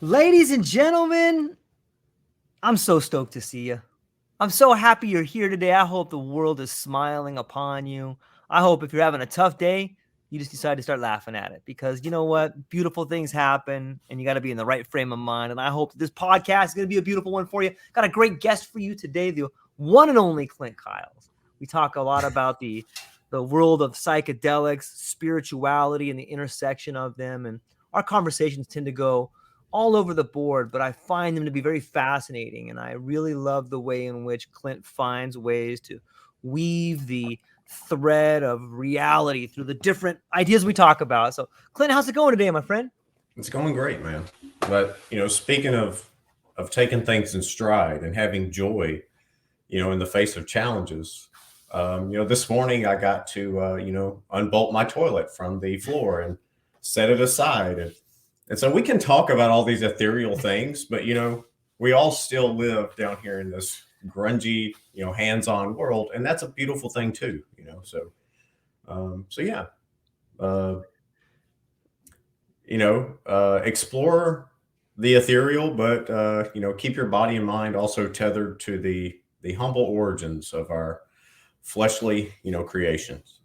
Ladies and gentlemen, I'm so stoked to see you. I'm so happy you're here today. I hope the world is smiling upon you. I hope if you're having a tough day, you just decide to start laughing at it because you know what? Beautiful things happen and you got to be in the right frame of mind. And I hope this podcast is going to be a beautiful one for you. Got a great guest for you today, the one and only Clint Kyles. We talk a lot about the world of psychedelics, spirituality, and the intersection of them. And our conversations tend to go all over the board, but I find them to be very fascinating. And I really love the way in which Clint finds ways to weave the thread of reality through the different ideas we talk about. So, Clint, how's it going today, my friend? It's going great, man. But speaking of taking things in stride and having joy, in the face of challenges. This morning I got to unbolt my toilet from the floor and set it aside, and so we can talk about all these ethereal things, but we all still live down here in this grungy, hands-on world, and that's a beautiful thing too. So yeah. Uh, explore the ethereal, but keep your body and mind also tethered to the humble origins of our fleshly, creations.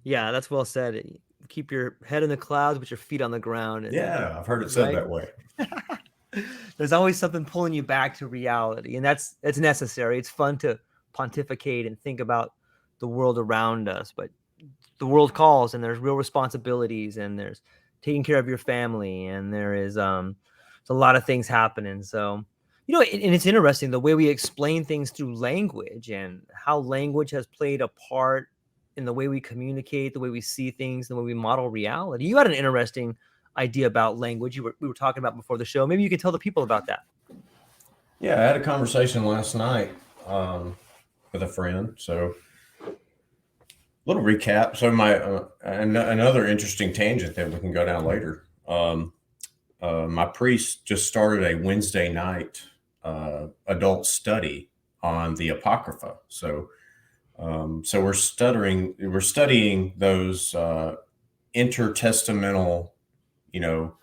Yeah, that's well said. Keep your head in the clouds, but your feet on the ground. And Yeah, I've heard it said right, that way. there's always something pulling you back to reality, and it's necessary. It's fun to pontificate and think about the world around us, but the world calls, and there's real responsibilities, and there's taking care of your family, and there's a lot of things happening. So and it's interesting the way we explain things through language and how language has played a part in the way we communicate, the way we see things, the way we model reality. You had an interesting idea about language we were talking about before the show. Maybe you could tell the people about that. Yeah, I had a conversation last night with a friend. So, little recap. So, my another interesting tangent that we can go down later. My priest just started a Wednesday night adult study on the Apocrypha. So we're studying those intertestamental, you know,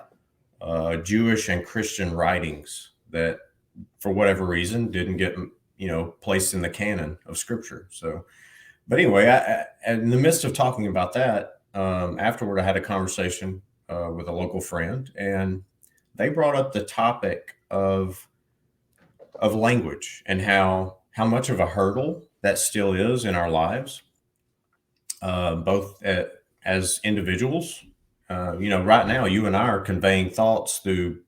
Jewish and Christian writings that, for whatever reason, didn't get placed in the canon of Scripture. So, but anyway, in the midst of talking about that, afterward, I had a conversation with a local friend, and they brought up the topic of language and how much of a hurdle that still is in our lives, both as individuals. Right now, you and I are conveying thoughts through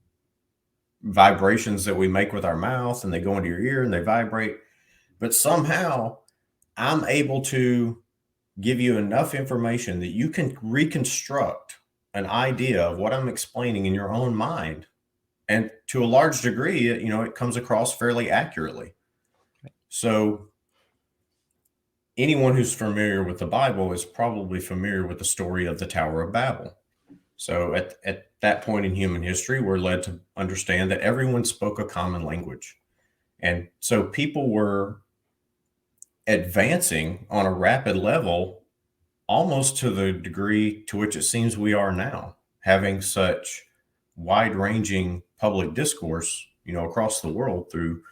vibrations that we make with our mouth, and they go into your ear and they vibrate. But somehow, I'm able to give you enough information that you can reconstruct an idea of what I'm explaining in your own mind. And to a large degree, it comes across fairly accurately. So anyone who's familiar with the Bible is probably familiar with the story of the Tower of Babel. So at that point in human history, we're led to understand that everyone spoke a common language. And so people were advancing on a rapid level, almost to the degree to which it seems we are now, having such wide ranging public discourse, across the world through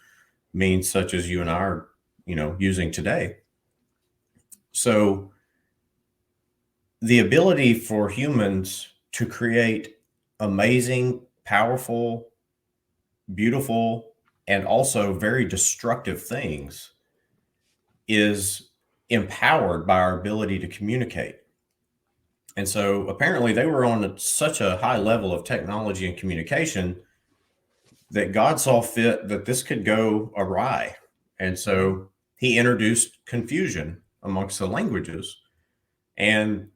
means such as you and I are, using today. So the ability for humans to create amazing, powerful, beautiful, and also very destructive things is empowered by our ability to communicate. And so apparently they were on such a high level of technology and communication that God saw fit that this could go awry. And so he introduced confusion amongst the languages. And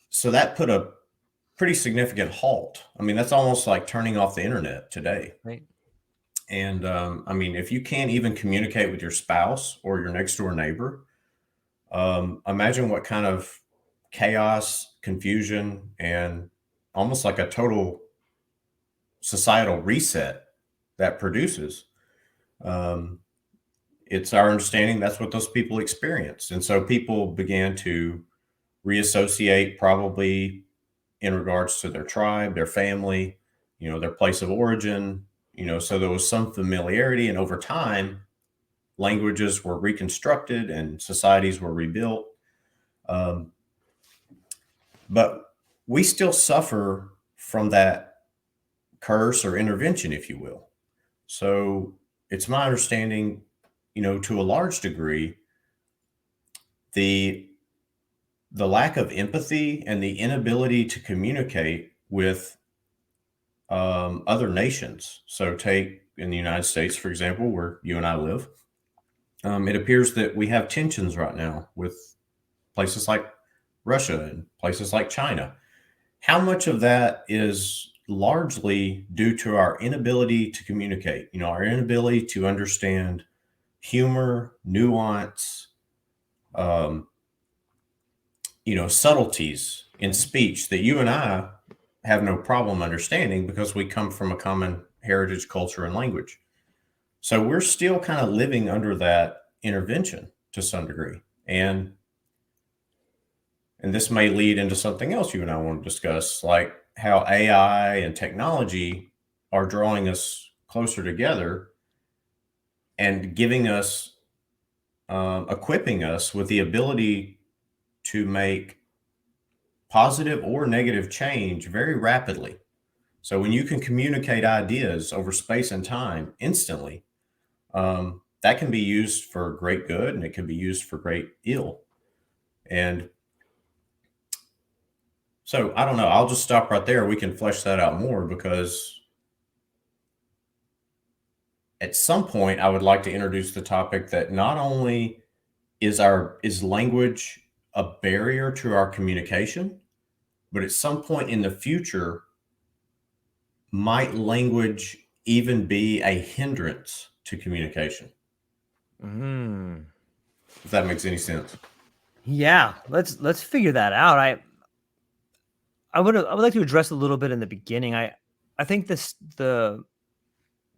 so that put a pretty significant halt. I mean, that's almost like turning off the internet today. Right. And if you can't even communicate with your spouse or your next door neighbor, imagine what kind of chaos, confusion, and almost like a total societal reset that produces. It's our understanding that's what those people experienced. And so people began to reassociate, probably in regards to their tribe, their family, their place of origin, so there was some familiarity. And over time, languages were reconstructed and societies were rebuilt. Um, but we still suffer from that curse or intervention, if you will. So it's my understanding, to a large degree, the lack of empathy and the inability to communicate with other nations. So take in the United States, for example, where you and I live, it appears that we have tensions right now with places like Russia and places like China. How much of that is largely due to our inability to communicate, our inability to understand humor, nuance, um, subtleties in speech that you and I have no problem understanding because we come from a common heritage, culture, and language. So we're still kind of living under that intervention to some degree. And this may lead into something else you and I want to discuss, like how AI and technology are drawing us closer together and giving us, equipping us with the ability to make positive or negative change very rapidly. So when you can communicate ideas over space and time instantly, that can be used for great good and it can be used for great ill. And so I don't know. I'll just stop right there. We can flesh that out more because at some point I would like to introduce the topic that not only is language a barrier to our communication, but at some point in the future, might language even be a hindrance to communication? Mm. If that makes any sense. Yeah, let's figure that out. I would like to address a little bit in the beginning. I think the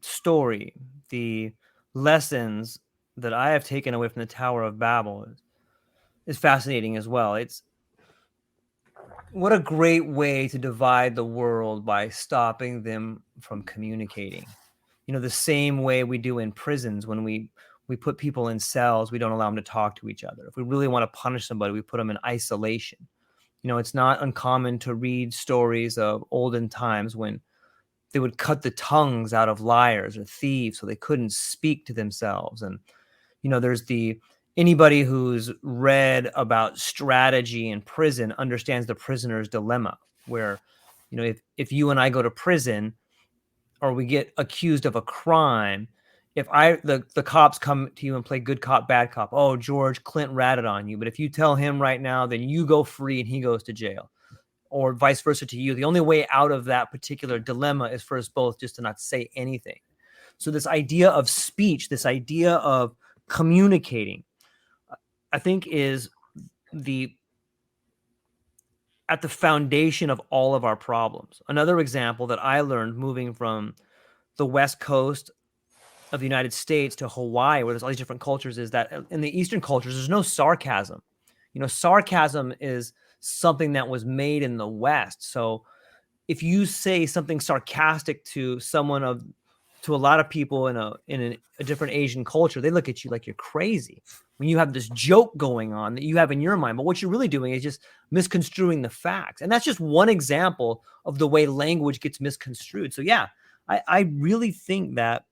story, the lessons that I have taken away from the Tower of Babel is fascinating as well. It's what a great way to divide the world by stopping them from communicating. The same way we do in prisons when we put people in cells, we don't allow them to talk to each other. If we really want to punish somebody, we put them in isolation. It's not uncommon to read stories of olden times when they would cut the tongues out of liars or thieves so they couldn't speak to themselves. And there's anybody who's read about strategy in prison understands the prisoner's dilemma, where if you and I go to prison or we get accused of a crime, if the cops come to you and play good cop bad cop, oh, George, Clint ratted on you, but if you tell him right now, then you go free and he goes to jail, or vice versa to you. The only way out of that particular dilemma is for us both just to not say anything. So this idea of speech, this idea of communicating, I think is at the foundation of all of our problems. Another example that I learned moving from the West Coast of the United States to Hawaii, where there's all these different cultures, is that in the Eastern cultures, there's no sarcasm. Sarcasm is something that was made in the West. So if you say something sarcastic to to a lot of people in a different Asian culture, they look at you like you're crazy when you have this joke going on that you have in your mind. But what you're really doing is just misconstruing the facts. And that's just one example of the way language gets misconstrued. So yeah, I really think that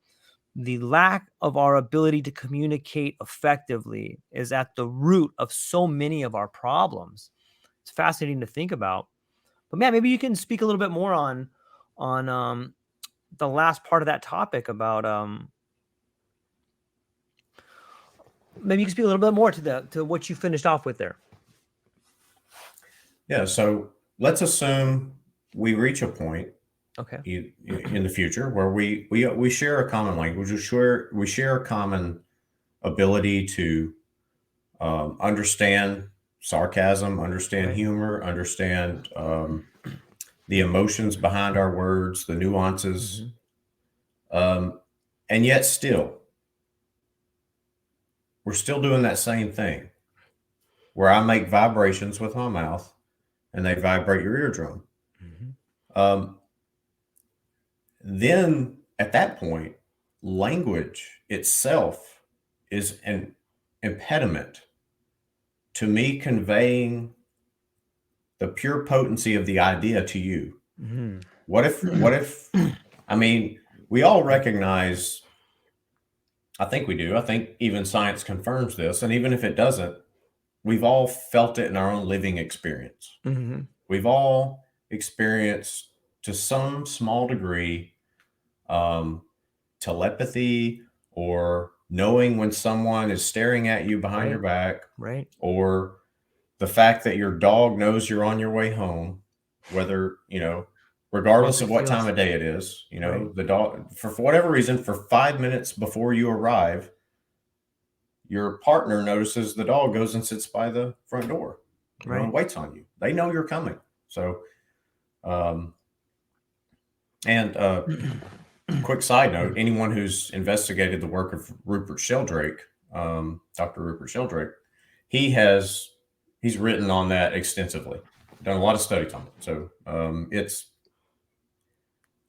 the lack of our ability to communicate effectively is at the root of so many of our problems. It's fascinating to think about. But man, maybe you can speak a little bit more on the last part of that topic about maybe you can speak a little bit more to what you finished off with there. Yeah. So let's assume we reach a point, Okay, in the future where we share a common language, we share a common ability to understand sarcasm, understand right. humor, understand the emotions behind our words, the nuances, and yet still we're still doing that same thing where I make vibrations with my mouth and they vibrate your eardrum. Mm-hmm. Um, then at that point, language itself is an impediment to me conveying the pure potency of the idea to you. Mhm. What if, I mean, we all recognize, I think we do, I think even science confirms this, and even if it doesn't, we've all felt it in our own living experience. Mhm. We've all experienced to some small degree um, telepathy or knowing when someone is staring at you behind your Right. back, Right. or the fact that your dog knows you're on your way home, whether, Yes, regardless it of what time feels of day it is, right. the dog, for whatever reason, for 5 minutes before you arrive, your partner notices the dog goes and sits by the front door, and Right. waits on you. They know you're coming. So, um, and quick side note: anyone who's investigated the work of Rupert Sheldrake, Dr. Rupert Sheldrake, he has he's written on that extensively, done a lot of studies on it. So it's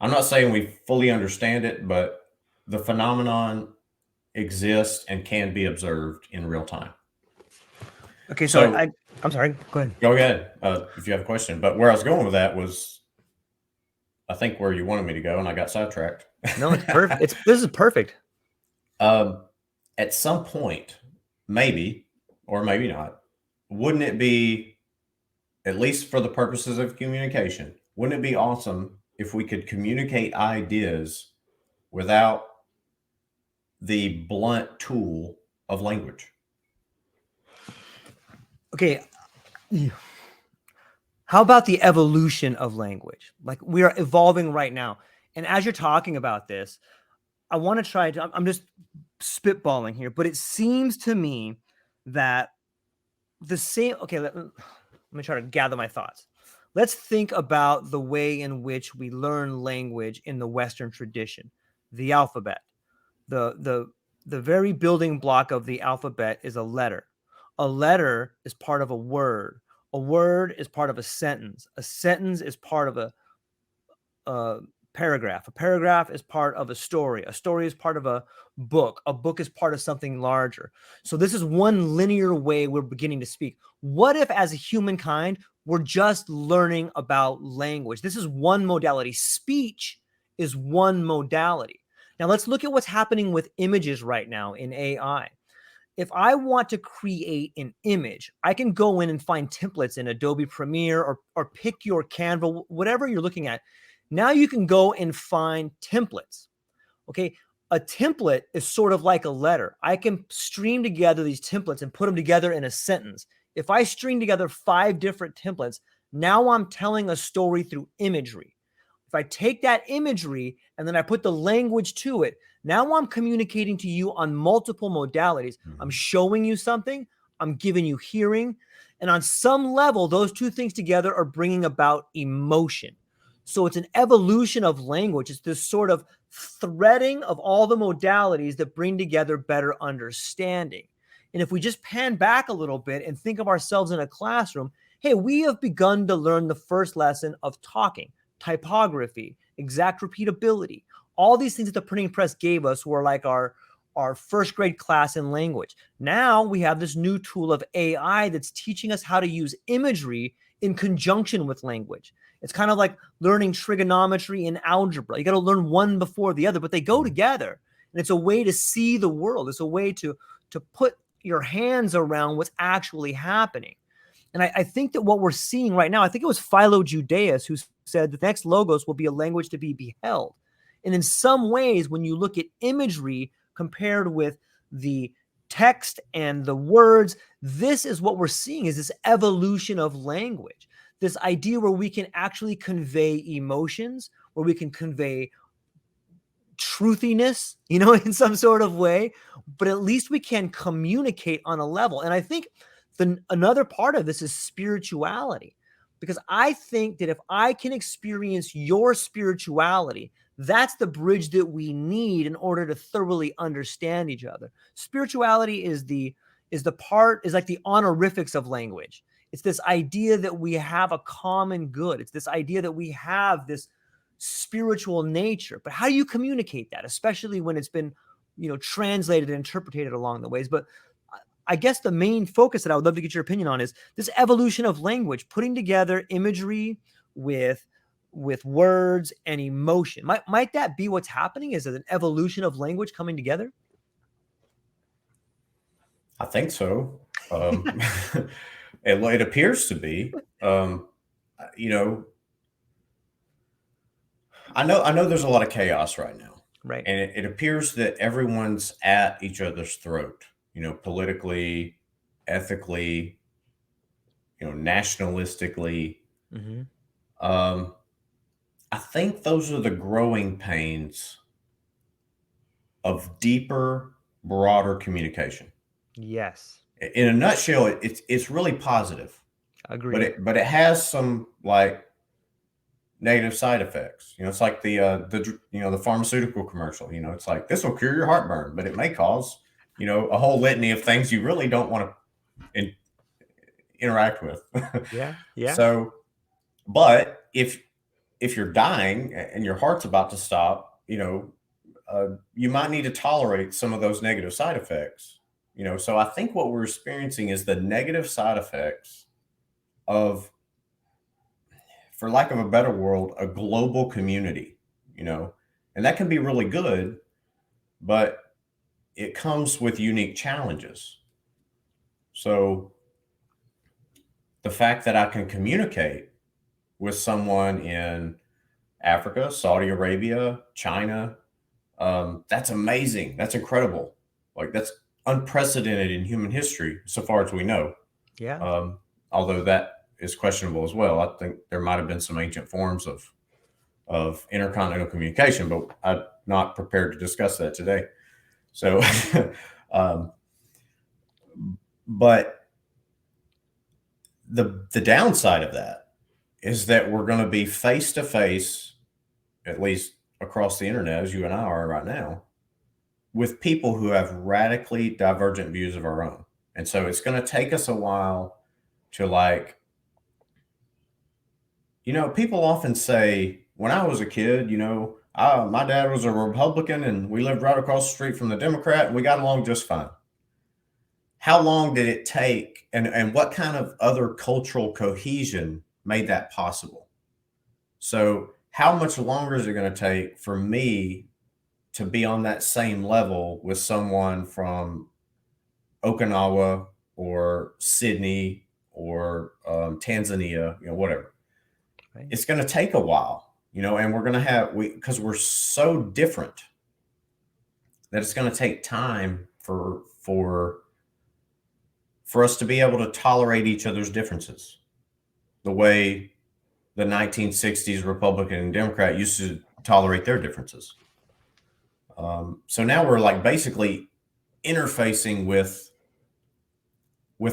I'm not saying we fully understand it, but the phenomenon exists and can be observed in real time. Okay, so So I'm sorry. Go ahead. go ahead if you have a question. But where I was going with that was, I think, where you wanted me to go, and I got sidetracked. No, it's perfect. This is perfect. At some point, maybe or maybe not, wouldn't it be, at least for the purposes of communication, wouldn't it be awesome if we could communicate ideas without the blunt tool of language? Okay, how about the evolution of language? Like we are evolving right now. And as you're talking about this, I want to try to, I'm just spitballing here, but it seems to me that the same, okay, let me try to gather my thoughts. Let's think about the way in which we learn language in the Western tradition, the alphabet. The the very building block of the alphabet is a letter. A letter is part of a word. A word is part of a sentence. A sentence is part of a paragraph. A paragraph is part of a story. A story is part of a book. A book is part of something larger. So this is one linear way we're beginning to speak. What if, as a humankind, we're just learning about language? This is one modality. Speech is one modality. Now let's look at what's happening with images right now in AI. If I want to create an image, I can go in and find templates in Adobe Premiere or pick your Canva, whatever you're looking at. Now you can go and find templates. Okay. A template is sort of like a letter. I can stream together these templates and put them together in a sentence. If I string together 5 different templates, now I'm telling a story through imagery. If I take that imagery and then I put the language to it, now I'm communicating to you on multiple modalities. I'm showing you something, I'm giving you hearing, and on some level, those two things together are bringing about emotion. So it's an evolution of language. It's this sort of threading of all the modalities that bring together better understanding. And if we just pan back a little bit and think of ourselves in a classroom, hey, we have begun to learn the first lesson of talking, typography, exact repeatability. All these things that the printing press gave us were like our first grade class in language. Now we have this new tool of AI that's teaching us how to use imagery in conjunction with language. It's kind of like learning trigonometry and algebra. You got to learn one before the other, but they go together. And it's a way to see the world. It's a way to put your hands around what's actually happening. And I think that what we're seeing right now, I think it was Philo Judaeus who said the next logos will be a language to be beheld. And in some ways, when you look at imagery compared with the text and the words, this is what we're seeing is this evolution of language, this idea where we can actually convey emotions, where we can convey truthiness, in some sort of way, but at least we can communicate on a level. And I think another part of this is spirituality, because I think that if I can experience your spirituality, that's the bridge that we need in order to thoroughly understand each other. Spirituality is like the honorifics of language. It's this idea that we have a common good. It's this idea that we have this spiritual nature. But how do you communicate that, especially when it's been, translated and interpreted along the ways? But I guess the main focus that I would love to get your opinion on is this evolution of language, putting together imagery with words and emotion. Might that be what's happening? Is it an evolution of language coming together? I think so. It appears to be. You know, I know there's a lot of chaos right now, Right. and it appears that everyone's at each other's throat. Politically, ethically, nationalistically. Mm-hmm. Um, I think those are the growing pains of deeper, broader communication. Yes. In a nutshell, it's really positive, but Agreed. it has some like negative side effects. It's like the pharmaceutical commercial. It's like this will cure your heartburn, but it may cause a whole litany of things you really don't want to interact with. Yeah. Yeah. So, but if you're dying and your heart's about to stop, you might need to tolerate some of those negative side effects. So I think what we're experiencing is the negative side effects of, for lack of a better word, a global community, and that can be really good, but it comes with unique challenges. So the fact that I can communicate with someone in Africa, Saudi Arabia, China, that's amazing. That's incredible. Like that's unprecedented in human history, so far as we know. Yeah. Although that is questionable as well. I think there might have been some ancient forms of intercontinental communication, but I'm not prepared to discuss that today. So, um, but the downside of that is that we're going to be face to face, at least across the internet, as you and I are right now, with people who have radically divergent views of our own. And so it's going to take us a while to people often say, when I was a kid, my dad was a Republican and we lived right across the street from the Democrat and we got along just fine. How long did it take and what kind of other cultural cohesion made that possible? So how much longer is it going to take for me to be on that same level with someone from Okinawa or Sydney or Tanzania, whatever? Right. It's going to take a while, and we're going to because we're so different that it's going to take time for us to be able to tolerate each other's differences the way the 1960s Republican and Democrat used to tolerate their differences. So now we're like basically interfacing with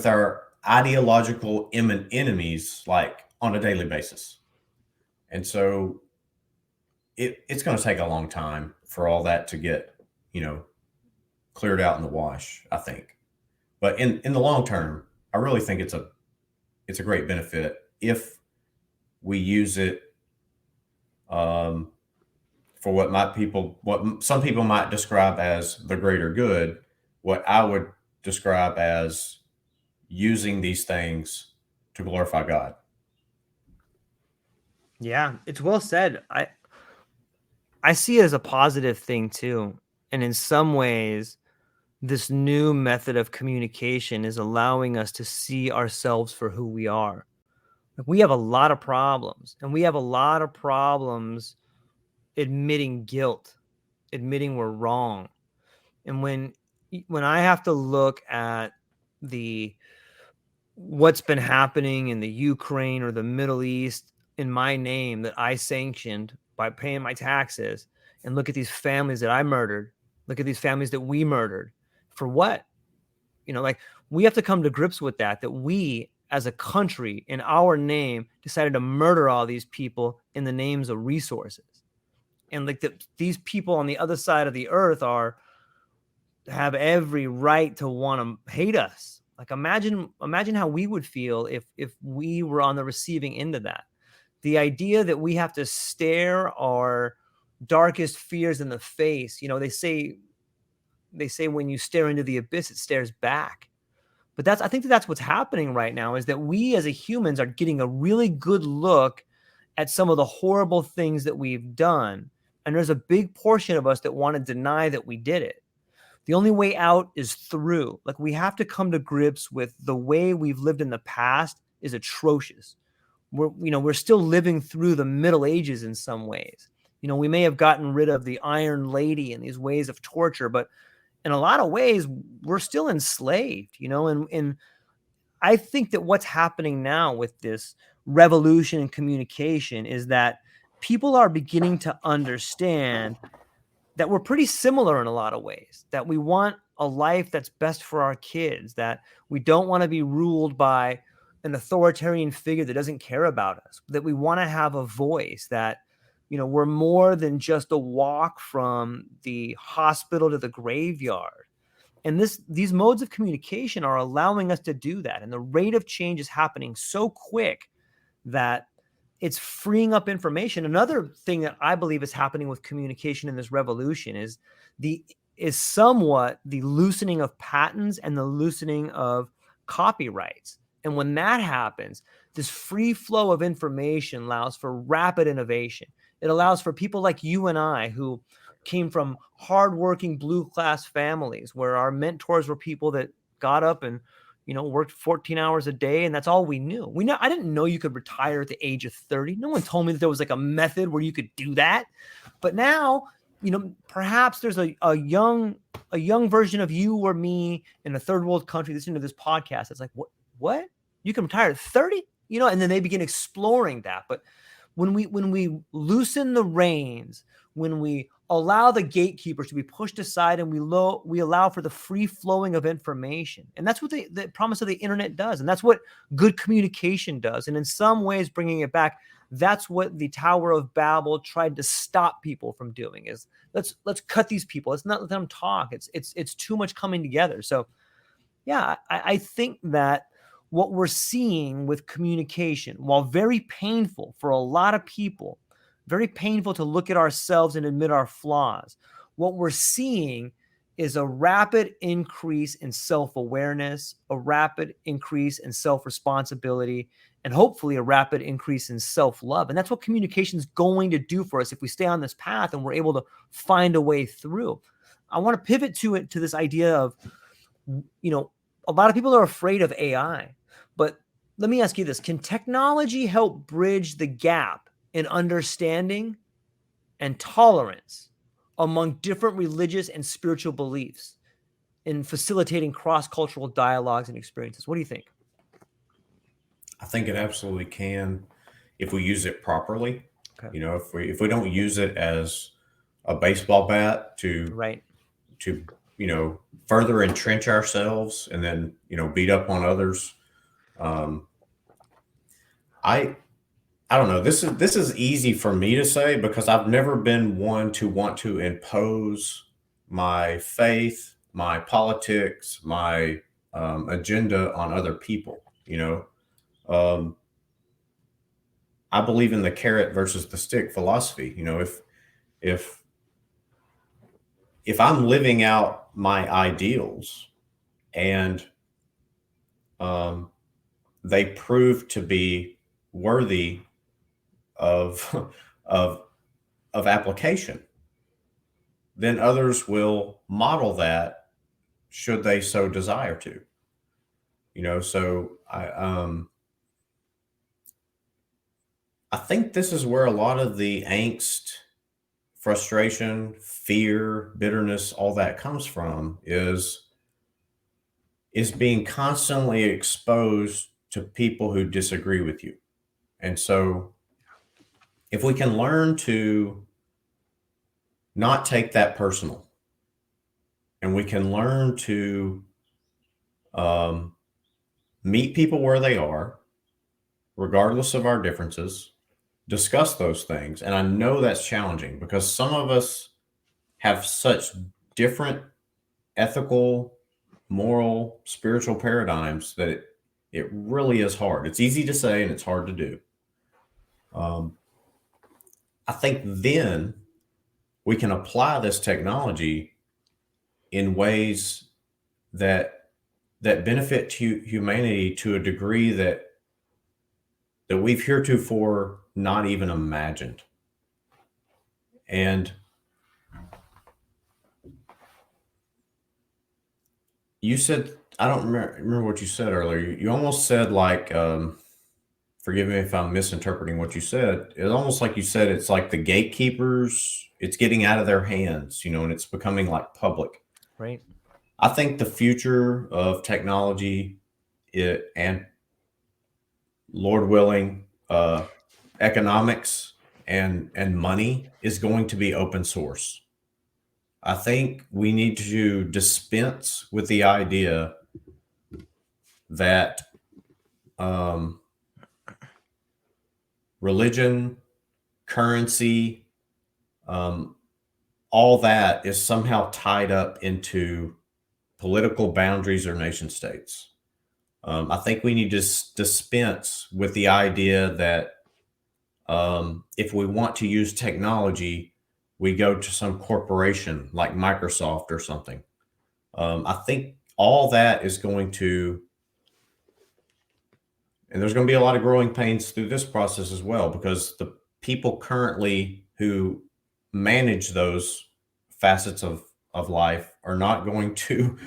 our ideological enemies like on a daily basis. And so it's going to take a long time for all that to get, cleared out in the wash, I think. But in the long term, I really think it's a great benefit if we use it for what some people might describe as the greater good, what I would describe as using these things to glorify God. Yeah, it's well said. I see it as a positive thing too. And in some ways, this new method of communication is allowing us to see ourselves for who we are. Like, we have a lot of problems, and we have a lot of problems admitting guilt, admitting we're wrong. And when I have to look at the what's been happening in the Ukraine or the Middle East in my name that I sanctioned by paying my taxes, and look at these families that I murdered, look at these families that we murdered, for what? Like, we have to come to grips with that we as a country in our name decided to murder all these people in the names of resources. And like these people on the other side of the earth have every right to want to hate us. Like, imagine how we would feel if we were on the receiving end of that. The idea that we have to stare our darkest fears in the face. They say when you stare into the abyss, it stares back. But I think that's what's happening right now, is that we as a humans are getting a really good look at some of the horrible things that we've done. And there's a big portion of us that want to deny that we did it. The only way out is through. Like, we have to come to grips with the way we've lived in the past is atrocious. We're still living through the Middle Ages in some ways. We may have gotten rid of the Iron Lady and these ways of torture, but in a lot of ways, we're still enslaved, and I think that what's happening now with this revolution in communication is that people are beginning to understand that we're pretty similar in a lot of ways, that we want a life that's best for our kids, that we don't want to be ruled by an authoritarian figure that doesn't care about us, that we want to have a voice, that we're more than just a walk from the hospital to the graveyard. And these modes of communication are allowing us to do that. And the rate of change is happening so quick that it's freeing up information. Another thing that I believe is happening with communication in this revolution is somewhat the loosening of patents and the loosening of copyrights. And when that happens, this free flow of information allows for rapid innovation. It allows for people like you and I, who came from hardworking blue class families, where our mentors were people that got up and worked 14 hours a day, and that's all we knew. I didn't know you could retire at the age of 30. No one told me that there was like a method where you could do that. But now, perhaps there's a young version of you or me in a third world country listening to this podcast. It's like, what? You can retire at 30? And then they begin exploring that. But when we loosen the reins, when we allow the gatekeepers to be pushed aside, and we allow for the free flowing of information. And that's what the promise of the internet does. And that's what good communication does. And in some ways, bringing it back, that's what the Tower of Babel tried to stop people from doing, is let's cut these people. Let's not let them talk. It's too much coming together. So yeah, I think that what we're seeing with communication, while very painful for a lot of people, very painful to look at ourselves and admit our flaws, what we're seeing is a rapid increase in self-awareness, a rapid increase in self-responsibility, and hopefully a rapid increase in self-love. And that's what communication is going to do for us if we stay on this path and we're able to find a way through. I want to pivot to this idea of, a lot of people are afraid of AI, but let me ask you this. Can technology help bridge the gap in understanding and tolerance among different religious and spiritual beliefs in facilitating cross-cultural dialogues and experiences? What do you think? I think it absolutely can, if we use it properly. Okay. If we don't use it as a baseball bat Right. to further entrench ourselves and then beat up on others. I don't know. This is easy for me to say, because I've never been one to want to impose my faith, my politics, my agenda on other people. Um, I believe in the carrot versus the stick philosophy. If if I'm living out my ideals and they prove to be worthy of of of application, then others will model that should they so desire to. So I think this is where a lot of the angst, frustration, fear, bitterness, all that comes from, is being constantly exposed to people who disagree with you. And so if we can learn to not take that personal, and we can learn to um, meet people where they are, regardless of our differences, discuss those things. And I know that's challenging, because some of us have such different ethical, moral, spiritual paradigms that it really is hard. It's easy to say and it's hard to do. Um, I think then we can apply this technology in ways that benefit humanity to a degree that we've heretofore not even imagined. And you said, I don't remember what you said earlier. You almost said like, forgive me if I'm misinterpreting what you said. It's almost like you said it's like the gatekeepers, it's getting out of their hands, and it's becoming like public. Right. I think the future of technology, and Lord willing, economics and money is going to be open source. I think we need to dispense with the idea that um, religion, currency, um, all that is somehow tied up into political boundaries or nation states. I think we need to dispense with the idea that if we want to use technology, we go to some corporation like Microsoft or something. I think all that is going to, and there's going to be a lot of growing pains through this process as well, because the people currently who manage those facets of life are not going to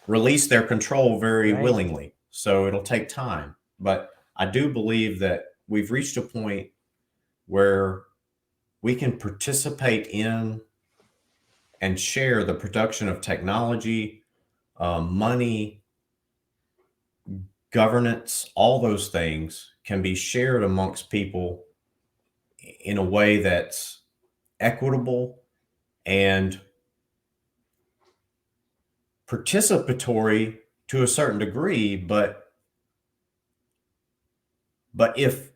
release their control very Right. willingly. So it'll take time. But I do believe that we've reached a point where we can participate in and share the production of technology, money, governance, all those things can be shared amongst people in a way that's equitable and participatory to a certain degree, but if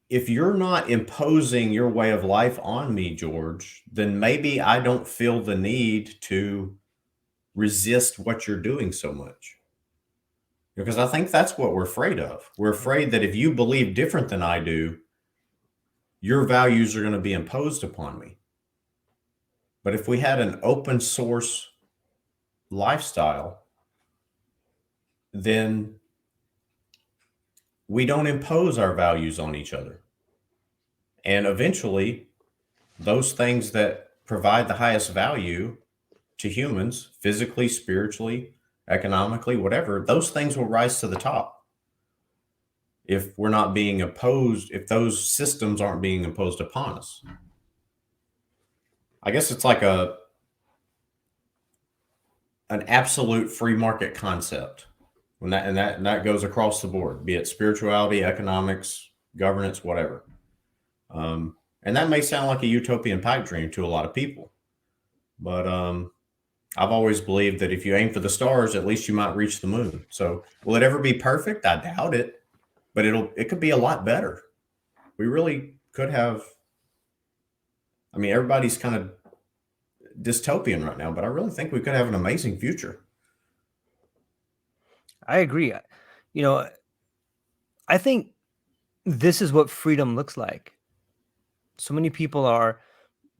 you're not imposing your way of life on me, George, then maybe I don't feel the need to resist what you're doing so much. Because I think that's what we're afraid of. We're afraid that if you believe different than I do, your values are going to be imposed upon me. But if we had an open source lifestyle, then we don't impose our values on each other. And eventually, those things that provide the highest value to humans, physically, spiritually, economically, whatever, those things will rise to the top. If we're not being opposed, if those systems aren't being imposed upon us. I guess it's like an absolute free market concept. And that goes across the board, be it spirituality, economics, governance, whatever. And that may sound like a utopian pipe dream to a lot of people, but I've always believed that if you aim for the stars, at least you might reach the moon. So will it ever be perfect? I doubt it, but it could be a lot better. We really could have. I mean, everybody's kind of dystopian right now, but I really think we could have an amazing future. I agree. I think this is what freedom looks like. So many people are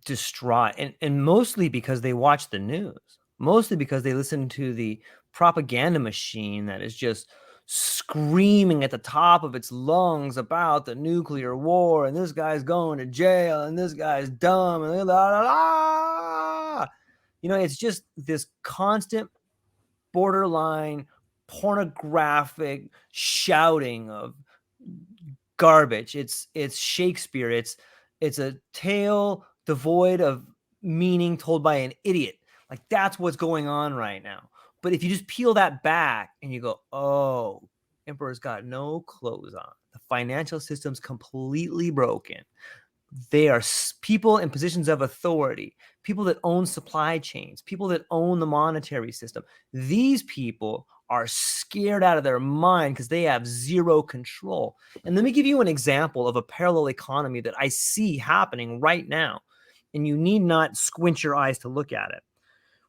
distraught, and mostly because they watch the news, mostly because they listen to the propaganda machine that is just screaming at the top of its lungs about the nuclear war, and this guy's going to jail, and this guy's dumb, and la la la. It's just this constant borderline pornographic shouting of garbage. It's Shakespeare. It's a tale devoid of meaning told by an idiot. Like, that's what's going on right now. But if you just peel that back and you go, oh, emperor's got no clothes on, the financial system's completely broken, they are people in positions of authority, people that own supply chains, people that own the monetary system. These people are scared out of their mind because they have zero control. And let me give you an example of a parallel economy that I see happening right now. And you need not squint your eyes to look at it.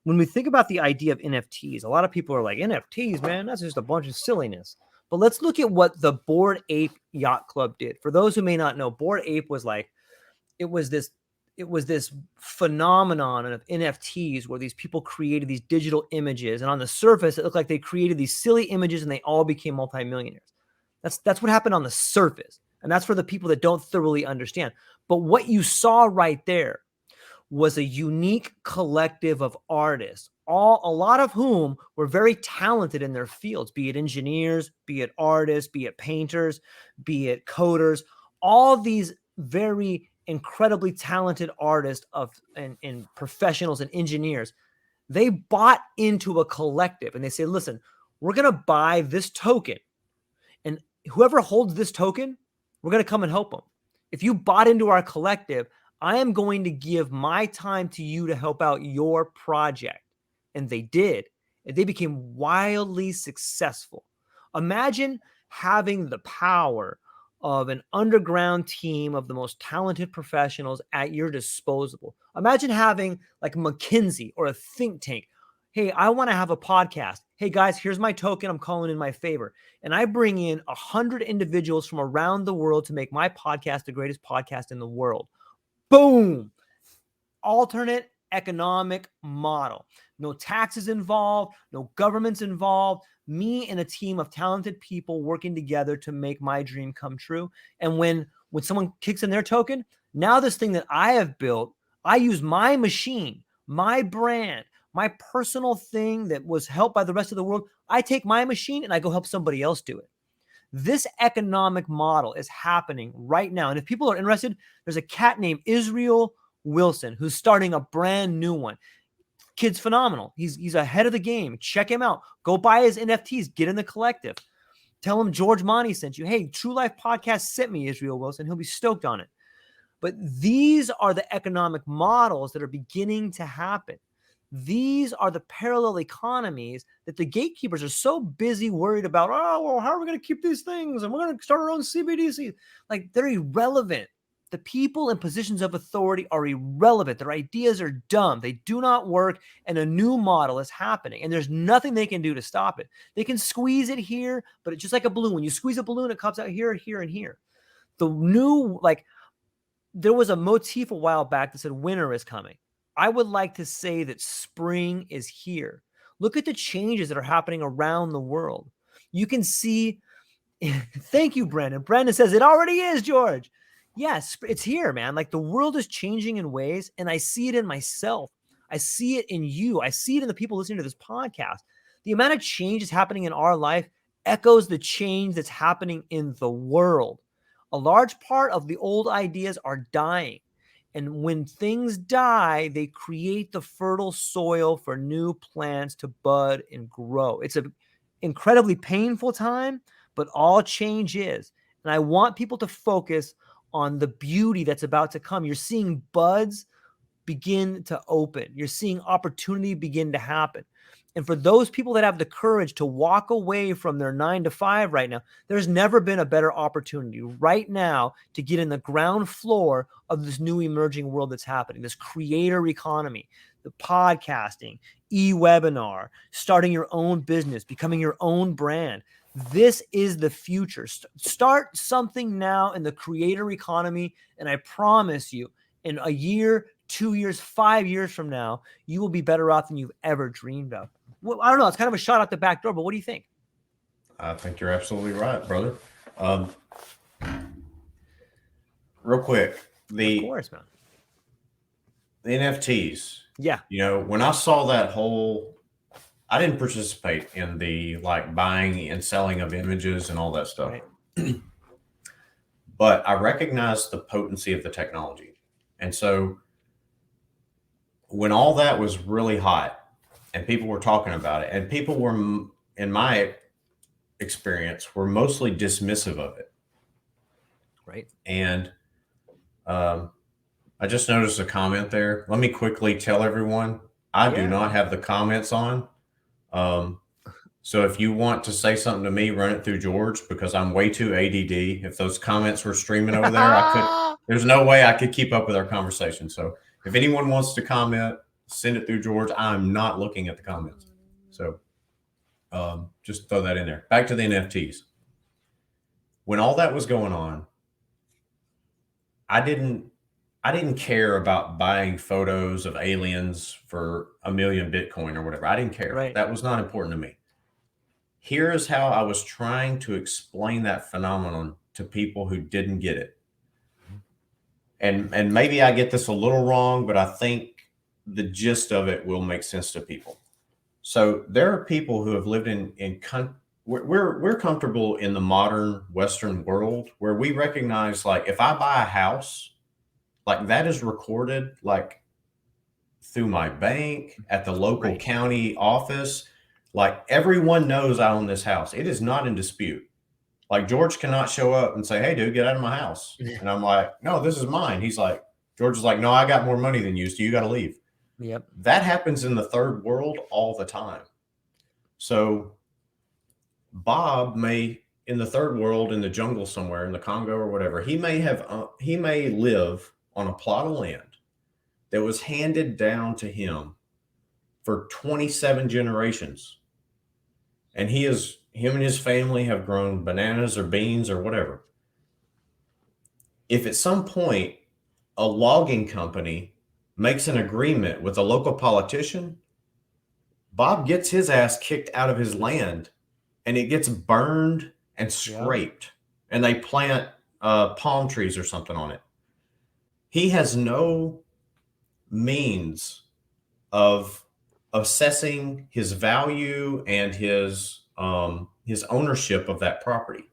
When we think about the idea of NFTs, a lot of people are like, NFTs, man, that's just a bunch of silliness. But let's look at what the Bored Ape Yacht Club did. For those who may not know, Bored Ape was like, it was this phenomenon of NFTs where these people created these digital images, and on the surface it looked like they created these silly images and they all became multimillionaires. That's what happened on the surface, and that's for the people that don't thoroughly understand. But what you saw right there was a unique collective of artists, a lot of whom were very talented in their fields, be it engineers, be it artists, be it painters, be it coders, all these very incredibly talented artists and professionals and engineers. They bought into a collective and they say, listen, we're going to buy this token, and whoever holds this token, we're going to come and help them. If you bought into our collective, I am going to give my time to you to help out your project. And they did. And they became wildly successful. Imagine having the power of an underground team of the most talented professionals at your disposal. Imagine having like McKinsey or a think tank. Hey, I want to have a podcast. Hey guys, here's my token. I'm calling in my favor. And I bring in 100 individuals from around the world to make my podcast the greatest podcast in the world. Boom. Alternate economic model. No taxes involved, no governments involved. Me and a team of talented people working together to make my dream come true. And when someone kicks in their token, now this thing that I have built, I use my machine, my brand, my personal thing that was helped by the rest of the world. I take my machine and I go help somebody else do it. This economic model is happening right now. And if people are interested, there's a cat named Israel Wilson who's starting a brand new one. Kid's phenomenal. He's ahead of the game. Check him out. Go buy his NFTs. Get in the collective. Tell him George Monty sent you. Hey, TrueLife podcast sent me Israel Wilson. He'll be stoked on it. But these are the economic models that are beginning to happen. These are the parallel economies that the gatekeepers are so busy worried about. Oh, well, how are we going to keep these things? And we're going to start our own CBDC. Like, they're irrelevant. The people in positions of authority are irrelevant. Their ideas are dumb. They do not work, and a new model is happening, and there's nothing they can do to stop it. They can squeeze it here, but it's just like a balloon. When you squeeze a balloon, it comes out here, here, and here. The new, like, there was a motif a while back that said winter is coming. I would like to say that spring is here. Look at the changes that are happening around the world. You can see, thank you, Brandon. Brandon says it already is, George. Yes, it's here, man. Like, the world is changing in ways, and I see it in myself. I see it in you. I see it in the people listening to this podcast. The amount of change that's happening in our life echoes the change that's happening in the world. A large part of the old ideas are dying. And when things die, they create the fertile soil for new plants to bud and grow. It's an incredibly painful time, but all change is. And I want people to focus on the beauty that's about to come. You're seeing buds begin to open. You're seeing opportunity begin to happen. And for those people that have the courage to walk away from their 9-to-5 right now, there's never been a better opportunity right now to get in the ground floor of this new emerging world that's happening, this creator economy, the podcasting, e-webinar, starting your own business, becoming your own brand. This is the future. Start something now in the creator economy, and I promise you, in a year, 2 years, 5 years from now, you will be better off than you've ever dreamed of. Well, I don't know. It's kind of a shot out the back door, but what do you think? I think you're absolutely right, brother. Real quick, Of course, man. The NFTs. Yeah. You know, when I saw that whole, I didn't participate in the like buying and selling of images and all that stuff. Right. But I recognized the potency of the technology. And so when all that was really hot and people were talking about it, and people were, in my experience, were mostly dismissive of it. Right. And I just noticed a comment there. Let me quickly tell everyone, I do not have the comments on. So if you want to say something to me, run it through George, because I'm way too ADD. If those comments were streaming over there, there's no way I could keep up with our conversation. So if anyone wants to comment, send it through George. I'm not looking at the comments. So just throw that in there. Back to the NFTs. when all that was going on, I didn't I didn't care about buying photos of aliens for 1,000,000 Bitcoin or whatever. I didn't care. Right. That was not important to me. Here is how I was trying to explain that phenomenon to people who didn't get it. And maybe I get this a little wrong, but I think the gist of it will make sense to people. So there are people who have lived we're comfortable in the modern Western world where we recognize, like, if I buy a house, like, that is recorded, like, through my bank at the local Right. county office. Like, everyone knows I own this house. It is not in dispute. Like, George cannot show up and say, "Hey, dude, get out of my house." And I'm like, "No, this is mine." He's like, George is like, "No, I got more money than you, so you got to leave." Yep. That happens in the third world all the time. So Bob may, in the third world, in the jungle somewhere, in the Congo or whatever, he may live on a plot of land that was handed down to him for 27 generations. And him and his family have grown bananas or beans or whatever. If at some point a logging company makes an agreement with a local politician, Bob gets his ass kicked out of his land and it gets burned and scraped, and they plant palm trees or something on it. He has no means of assessing his value and his ownership of that property.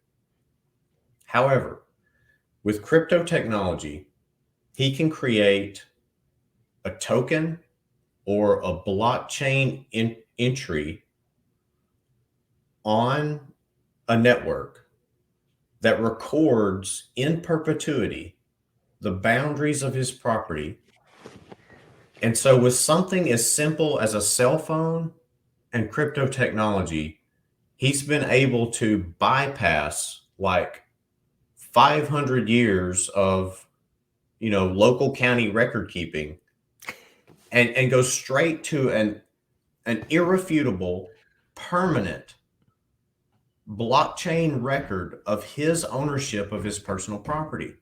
However, with crypto technology, he can create a token or a blockchain entry on a network that records in perpetuity the boundaries of his property. And so, with something as simple as a cell phone and crypto technology, he's been able to bypass like 500 years of, local county record keeping and go straight to an irrefutable, permanent blockchain record of his ownership of his personal property.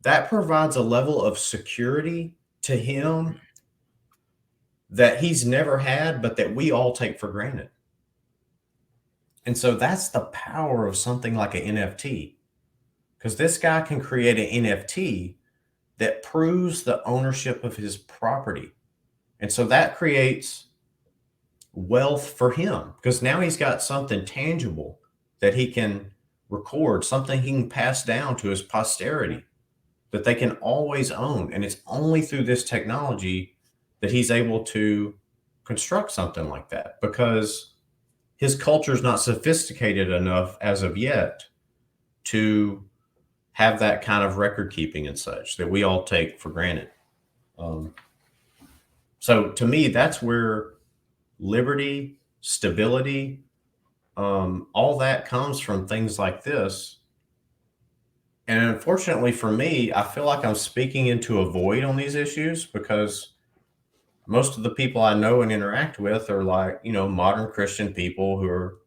That provides a level of security to him that he's never had, but that we all take for granted. And so that's the power of something like an NFT, because this guy can create an NFT that proves the ownership of his property. And so that creates wealth for him, because now he's got something tangible that he can record, something he can pass down to his posterity that they can always own. And it's only through this technology that he's able to construct something like that, because his culture is not sophisticated enough as of yet to have that kind of record keeping and such that we all take for granted. So to me, that's where liberty, stability, all that comes from things like this. And unfortunately for me, I feel like I'm speaking into a void on these issues, because most of the people I know and interact with are like, modern Christian people who are,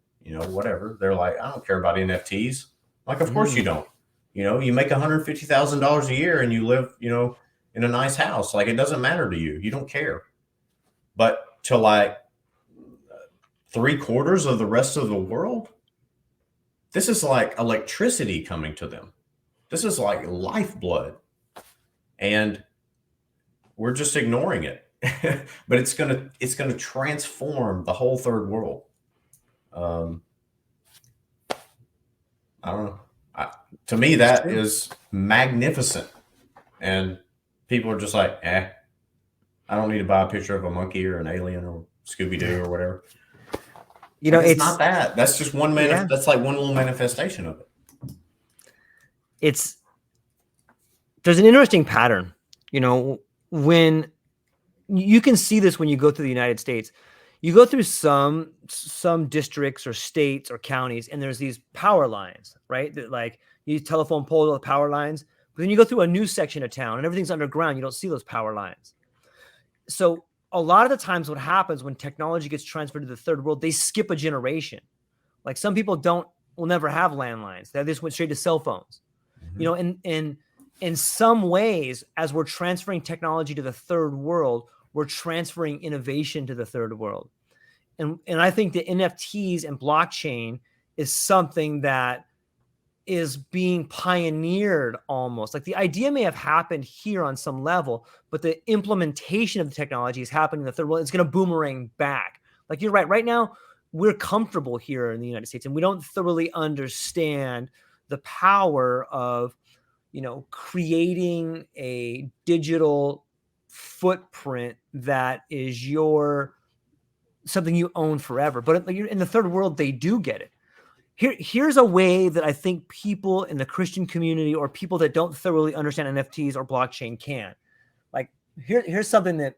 whatever. They're like, "I don't care about NFTs." Like, of course you don't. You make $150,000 a year and you live, in a nice house. Like, it doesn't matter to you. You don't care. But to like 3/4 of the rest of the world, this is like electricity coming to them. This is like lifeblood. And we're just ignoring it. But it's gonna transform the whole third world. I don't know. To me, that is magnificent. And people are just like, I don't need to buy a picture of a monkey or an alien or Scooby Doo or whatever. Like, it's not that. That's just one that's like one little manifestation of it. There's an interesting pattern, when you can see this when you go through the United States. You go through some districts or states or counties, and there's these power lines, right? That, like, you telephone poles with power lines. But then you go through a new section of town and everything's underground. You don't see those power lines. So a lot of the times what happens when technology gets transferred to the third world, they skip a generation. Like, some people don't will never have landlines. They just went straight to cell phones. Mhm. You know, and in some ways, as we're transferring technology to the third world, we're transferring innovation to the third world. And I think the NFTs and blockchain is something that is being pioneered almost. Like the idea may have happened here on some level, but the implementation of the technology is happening in the third world. It's going to boomerang back. Like you're right. Right now, we're comfortable here in the United States and we don't thoroughly understand the power of, you know, creating a digital footprint that is your something you own forever. But in the third world, they do get it. Here's a way that I think people in the Christian community or people that don't thoroughly understand NFTs or blockchain can. Like here's something that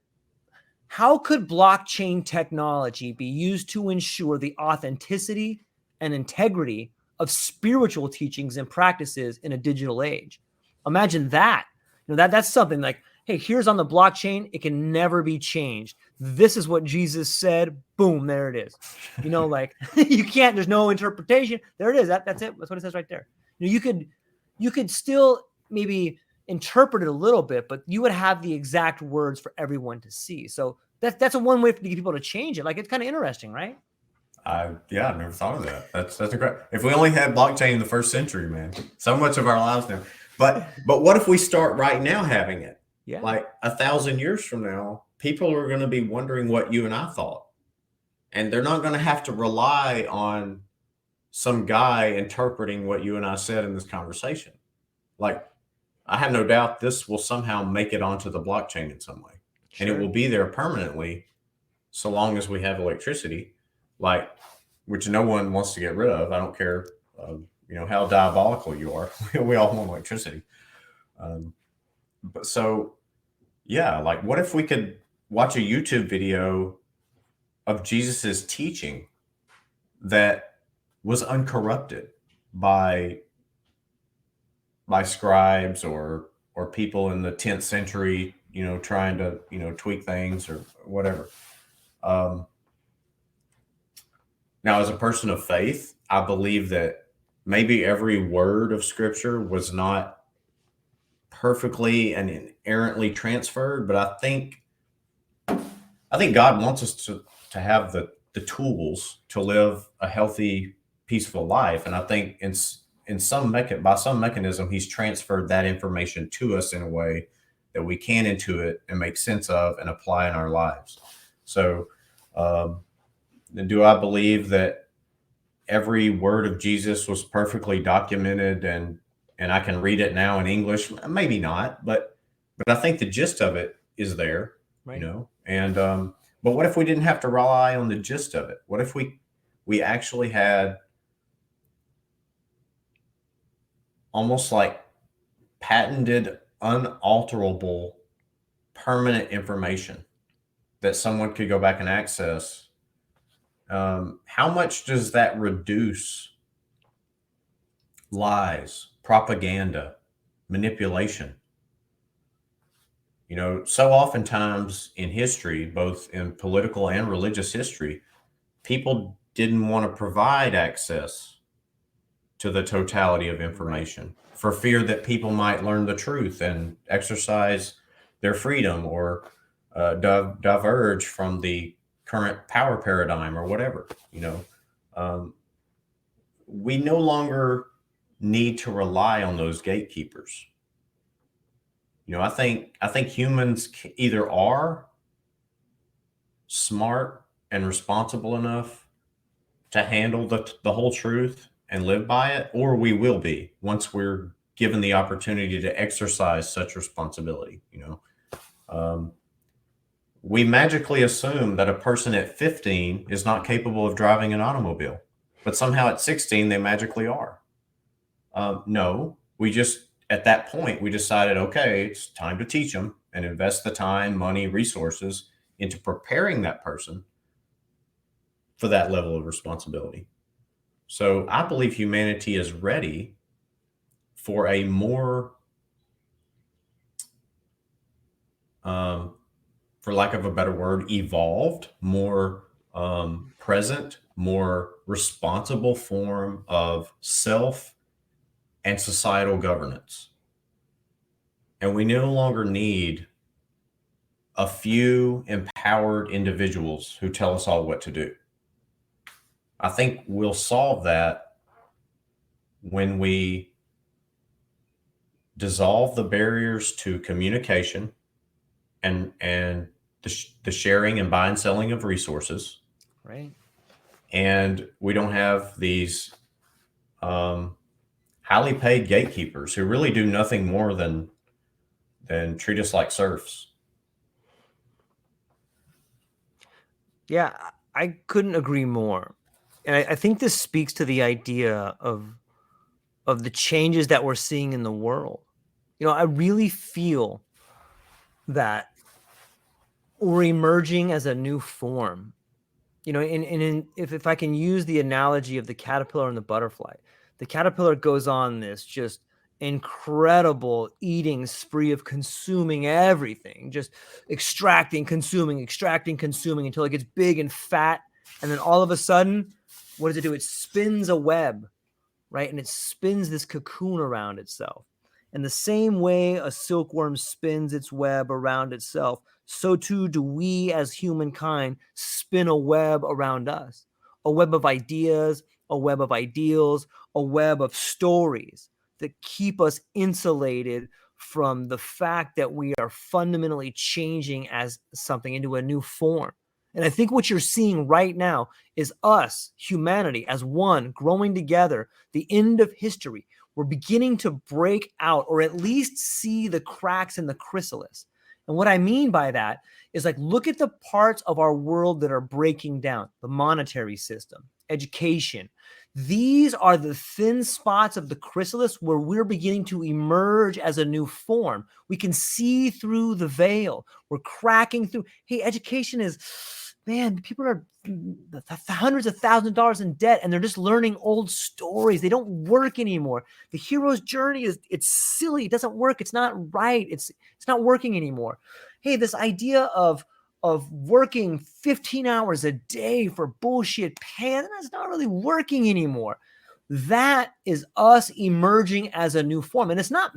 how could blockchain technology be used to ensure the authenticity and integrity of spiritual teachings and practices in a digital age? Imagine that. You know, that's something like, hey, here's on the blockchain, it can never be changed. This is what Jesus said. Boom, there it is. You know, like you can't, there's no interpretation. There it is. That's it. That's what it says right there. You know, you could still maybe interpret it a little bit, but you would have the exact words for everyone to see. So that's a one way to get people to change it. Like it's kind of interesting, right? Yeah, I never thought of that. That's a great. If we only had blockchain in the first century, man, so much of our lives now. But what if we start right now having it? Yeah. Like 1,000 years from now, people are going to be wondering what you and I thought, and they're not going to have to rely on some guy interpreting what you and I said in this conversation. Like, I have no doubt this will somehow make it onto the blockchain in some way, and it Sure. will be there permanently, so long as we have electricity, like which no one wants to get rid of. I don't care, you know, how diabolical you are. We all want electricity. Um, but so, yeah, like what if we could watch a YouTube video of Jesus's teaching that was uncorrupted by scribes or people in the 10th century, you know, trying to, you know, tweak things or whatever. Um, Now, as a person of faith, I believe that maybe every word of scripture was not perfectly and inerrantly transferred, but I think God wants us to have the tools to live a healthy, peaceful life, and I think in by some mechanism He's transferred that information to us in a way that we can intuit and make sense of and apply in our lives. So, um, do I believe that every word of Jesus was perfectly documented and I can read it now in English? Maybe not, but I think the gist of it is there, you Right. know. And but what if we didn't have to rely on the gist of it? What if we actually had almost like patented, unalterable, permanent information that someone could go back and access? How much does that reduce lies, propaganda, manipulation? You know, so oftentimes in history, both in political and religious history, people didn't want to provide access to the totality of Right. information for fear that people might learn the truth and exercise their freedom or diverge from the current power paradigm or whatever. You know, um, we no longer need to rely on those gatekeepers. You know, I think humans either are smart and responsible enough to handle the whole truth and live by it, or we will be once we're given the opportunity to exercise such responsibility. You know, um, we magically assume that a person at 15 is not capable of driving an automobile, but somehow at 16 they magically are. No, we just at that point we decided, okay, it's time to teach them and invest the time, money, resources into preparing that person for that level of responsibility. So I believe humanity is ready for a more, um, for lack of a better word, evolved, more present, more responsible form of self and societal governance. And we no longer need a few empowered individuals who tell us all what to do. I think we'll solve that when we dissolve the barriers to communication and the sharing and buying and selling of resources. Right. And we don't have these highly paid gatekeepers who really do nothing more than treat us like serfs. Yeah, I couldn't agree more. And I think this speaks to the idea of the changes that we're seeing in the world. I really feel that we're emerging as a new form. If I can use the analogy of the caterpillar and the butterfly, the caterpillar goes on this just incredible eating spree of consuming everything, just extracting, consuming until it gets big and fat. And then all of a sudden, what does it do? It spins a web, right? And it spins this cocoon around itself. And the same way a silkworm spins its web around itself, so too do we as humankind spin a web around us, a web of ideas, a web of ideals, a web of stories that keep us insulated from the fact that we are fundamentally changing as something into a new form. And I think what you're seeing right now is us, humanity, as one, growing together, the end of history. We're beginning to break out, or at least see the cracks in the chrysalis. And what I mean by that is, like, look at the parts of our world that are breaking down: the monetary system, education. These are the thin spots of the chrysalis where we're beginning to emerge as a new form. We can see through the veil. We're cracking through. Hey, education is, man, people are hundreds of thousands of dollars in debt, and they're just learning old stories. They don't work anymore. The hero's journey it's silly. It doesn't work. It's not right. It's not working anymore. Hey, this idea of working 15 hours a day for bullshit pay, that's not really working anymore. That is us emerging as a new form. And it's not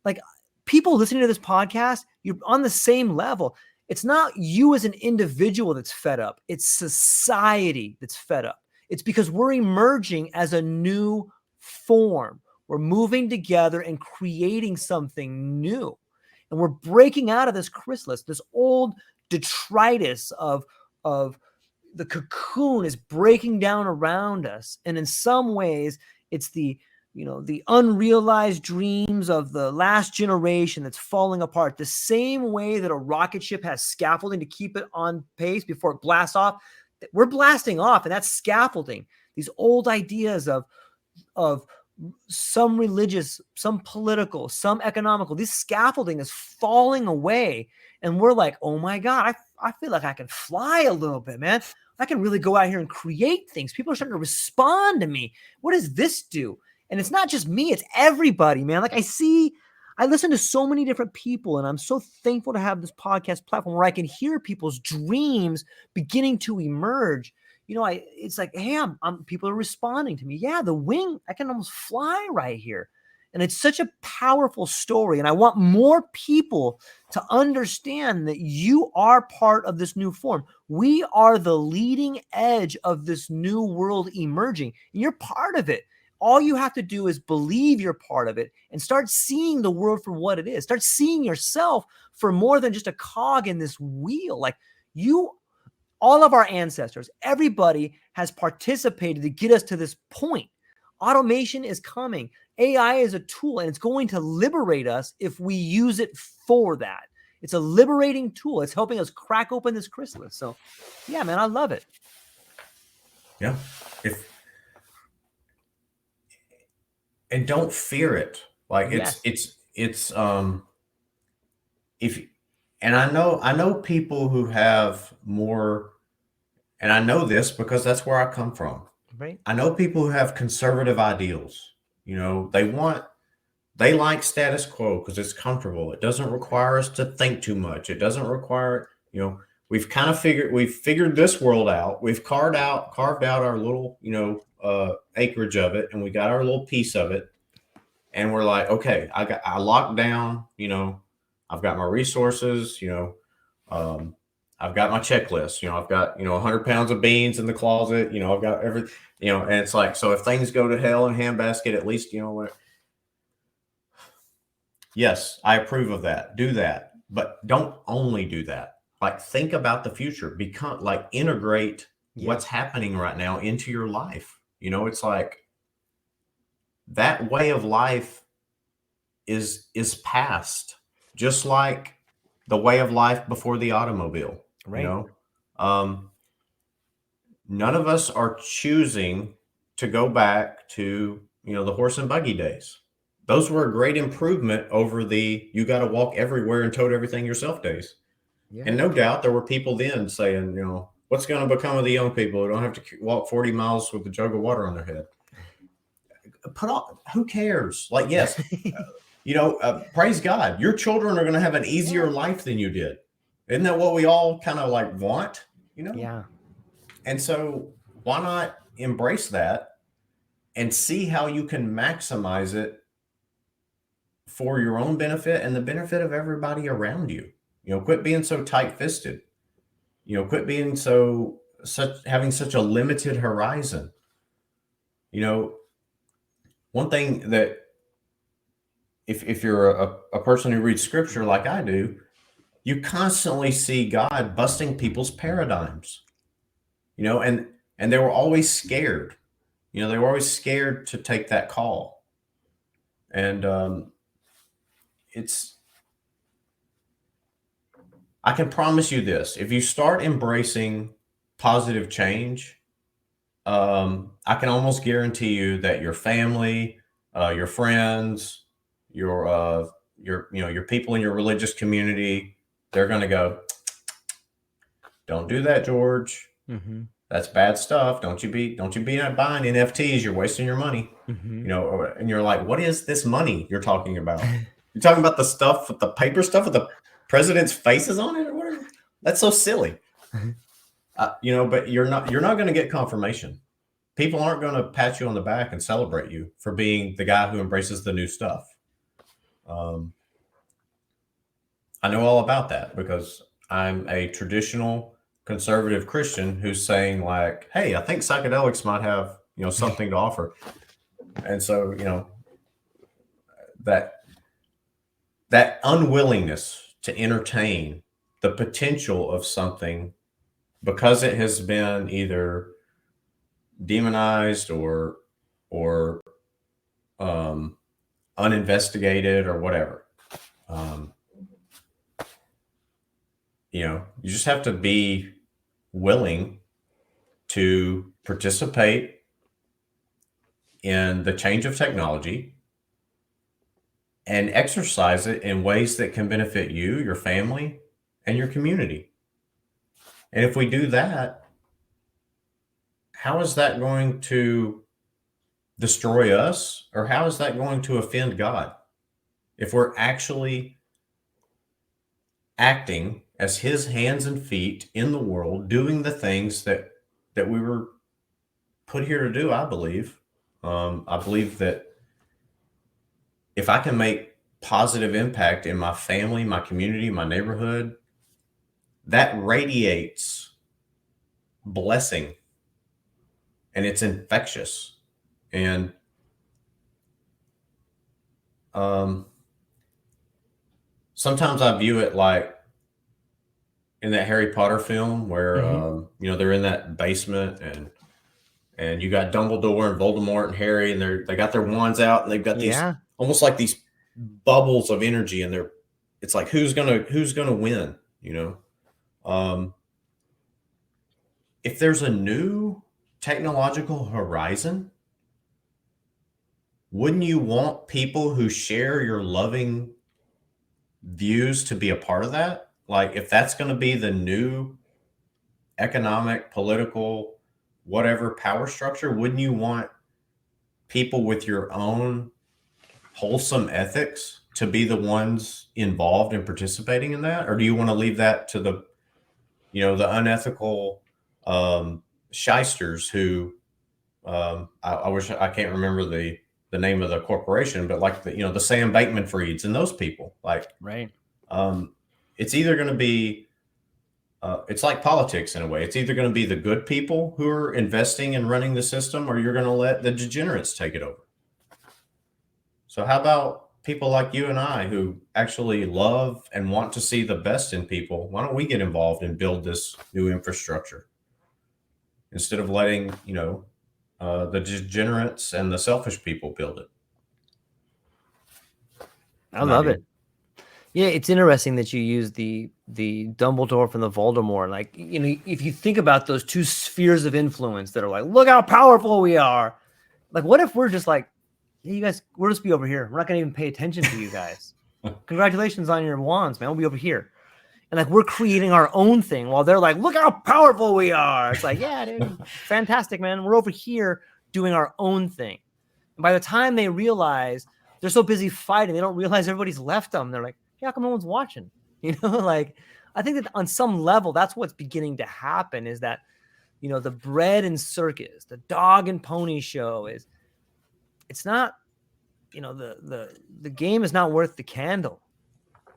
like people listening to this podcast, you're on the same level. It's not you as an individual that's fed up. It's society that's fed up. It's because we're emerging as a new form. We're moving together and creating something new. And we're breaking out of this chrysalis, this old detritus of the cocoon is breaking down around us. And in some ways, it's the unrealized dreams of the last generation that's falling apart. The same way that a rocket ship has scaffolding to keep it on pace before it blasts off, we're blasting off, and that's scaffolding. These old ideas of some religious, some political, some economical, this scaffolding is falling away. And we're like, oh my God, I feel like I can fly a little bit, man. I can really go out here and create things. People are starting to respond to me. What does this do? And it's not just me, it's everybody, man. Like, I listen to so many different people, and I'm so thankful to have this podcast platform where I can hear people's dreams beginning to emerge. It's like, hey, people are responding to me. Yeah, the wing, I can almost fly right here. And it's such a powerful story. And I want more people to understand that you are part of this new form. We are the leading edge of this new world emerging, and you're part of it. All you have to do is believe you're part of it and start seeing the world for what it is. Start seeing yourself for more than just a cog in this wheel. Like, all of our ancestors, everybody has participated to get us to this point. Automation is coming. AI is a tool, and it's going to liberate us if we use it for that. It's a liberating tool. It's helping us crack open this chrysalis. So, yeah, man, I love it. Yeah. And don't fear it. Like, Yes. and I know people who have more, and I know this because that's where I come from. Right. I know people who have conservative ideals. They like status quo because it's comfortable. It doesn't require us to think too much. It doesn't require, we've figured this world out. We've carved out our little, acreage of it, and we got our little piece of it. And we're like, okay, I locked down, I've got my resources, I've got my checklist, I've got, 100 pounds of beans in the closet, I've got everything, and it's like, so if things go to hell in a handbasket, at least, yes, I approve of that. Do that, but don't only do that. Like, think about the future, become like integrate what's happening right now into your life. It's like that way of life is past, just like the way of life before the automobile. Right. Um, none of us are choosing to go back to the horse and buggy days. Those were a great improvement over the you got to walk everywhere and tote everything yourself days. And no doubt there were people then saying, what's going to become of the young people who don't have to walk 40 miles with a jug of water on their head? Who cares? Like, yes, praise God, your children are going to have an easier life than you did. Isn't that what we all kind of like want? Yeah. And so why not embrace that and see how you can maximize it for your own benefit and the benefit of everybody around you? Quit being so tight-fisted. Quit being having such a limited horizon. One thing that if you're a person who reads scripture like I do, you constantly see God busting people's paradigms. And they were always scared. They were always scared to take that call. And I can promise you this: if you start embracing positive change, I can almost guarantee you that your family, your friends, your people in your religious community, they're going to go, "Don't do that, George. Mm-hmm. That's bad stuff. Don't you be buying NFTs. You're wasting your money." Mm-hmm. And you're like, "What is this money you're talking about? You're talking about the stuff with the paper stuff with the president's faces on it or whatever? That's so silly." But you're not going to get confirmation. People aren't going to pat you on the back and celebrate you for being the guy who embraces the new stuff. I know all about that because I'm a traditional conservative Christian who's saying like, "Hey, I think psychedelics might have, something to offer." And so, that unwillingness to entertain the potential of something because it has been either demonized or uninvestigated or whatever. You just have to be willing to participate in the change of technology and exercise it in ways that can benefit you, your family, and your community. And if we do that, how is that going to destroy us, or how is that going to offend God? If we're actually acting as his hands and feet in the world, doing the things that we were put here to do, I believe. I believe that if I can make positive impact in my family, my community, my neighborhood, that radiates blessing and it's infectious. And sometimes I view it like in that Harry Potter film where they're in that basement and you got Dumbledore and Voldemort and Harry and they got their wands out and they've got these almost like these bubbles of energy and it's like who's gonna win, if there's a new technological horizon, wouldn't you want people who share your loving views to be a part of that? Like, if that's going to be the new economic, political, whatever power structure, wouldn't you want people with your own wholesome ethics to be the ones involved in participating in that? Or do you want to leave that to the the unethical shysters who I wish I can't remember the name of the corporation, but like the Sam Bankman-Frieds and those people, like Right. um, it's either going to be it's like politics in a way. It's either going to be the good people who are investing and running the system, or you're going to let the degenerates take it over. So how about people like you and I who actually love and want to see the best in people? Why don't we get involved and build this new infrastructure instead of letting the degenerates and the selfish people build it? It's I an love idea. it. Yeah, it's interesting that you use the Dumbledore from the Voldemort. Like, if you think about those two spheres of influence that are like, look how powerful we are. Like, what if we're just like, hey, you guys, we'll just be over here. We're not gonna even pay attention to you guys. Congratulations on your wands, man. We'll be over here. And like we're creating our own thing while they're like, look how powerful we are. It's like, yeah, dude, fantastic, man. We're over here doing our own thing. And by the time they realize they're so busy fighting, they don't realize everybody's left them. They're like, yeah, how come no one's watching? Like I think that on some level, that's what's beginning to happen is that, the bread and circus, the dog and pony show it's not, the game is not worth the candle.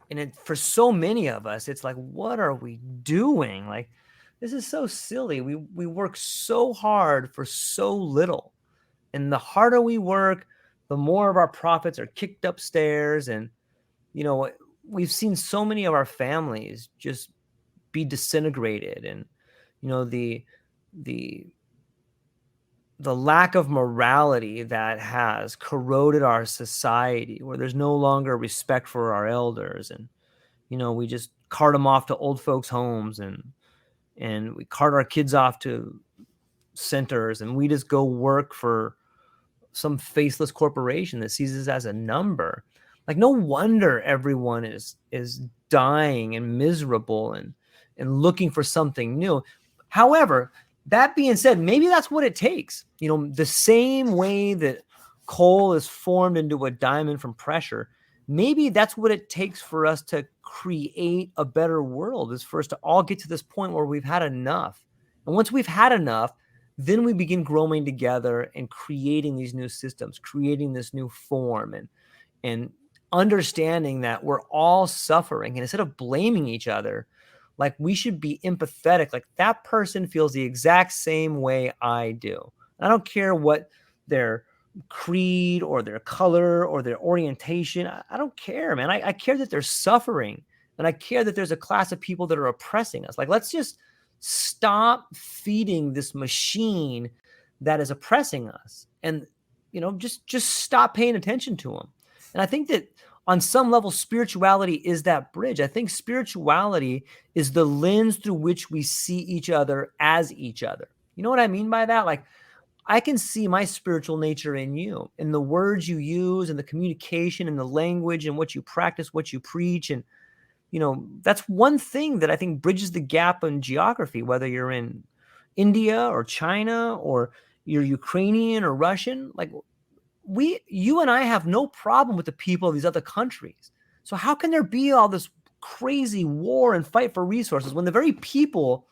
And for so many of us, it's like, what are we doing? Like, this is so silly. We work so hard for so little. And the harder we work, the more of our profits are kicked upstairs. And, we've seen so many of our families just be disintegrated. And, the the lack of morality that has corroded our society, where there's no longer respect for our elders, and we just cart them off to old folks' homes, and we cart our kids off to centers, and we just go work for some faceless corporation that sees us as a number. Like, no wonder everyone is dying and miserable and looking for something new. However, that being said, maybe that's what it takes. The same way that coal is formed into a diamond from pressure, maybe that's what it takes for us to create a better world, is for us to all get to this point where we've had enough. And once we've had enough, then we begin growing together and creating these new systems, creating this new form, and understanding that we're all suffering. And instead of blaming each other, like, we should be empathetic. Like, that person feels the exact same way I do. I don't care what their creed or their color or their orientation. I don't care, man. I care that they're suffering, and I care that there's a class of people that are oppressing us. Like, let's just stop feeding this machine that is oppressing us, and just stop paying attention to them. And I think that on some level, spirituality is that bridge. I think spirituality is the lens through which we see each other as each other. You know what I mean by that? Like, I can see my spiritual nature in you, in the words you use, and the communication, and the language, and what you practice, what you preach. And, that's one thing that I think bridges the gap in geography, whether you're in India or China, or you're Ukrainian or Russian. Like, you and I have no problem with the people of these other countries. So how can there be all this crazy war and fight for resources when the very people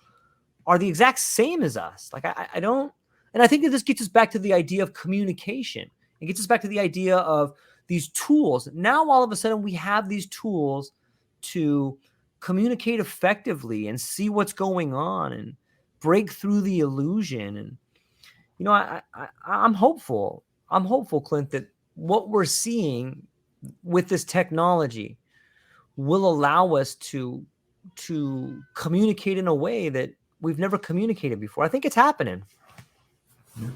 are the exact same as us? Like, I don't, and I think that this gets us back to the idea of communication. It gets us back to the idea of these tools. Now, all of a sudden, we have these tools to communicate effectively and see what's going on and break through the illusion. And, I'm hopeful. I'm hopeful, Clint, that what we're seeing with this technology will allow us to communicate in a way that we've never communicated before. I think it's happening. Yeah,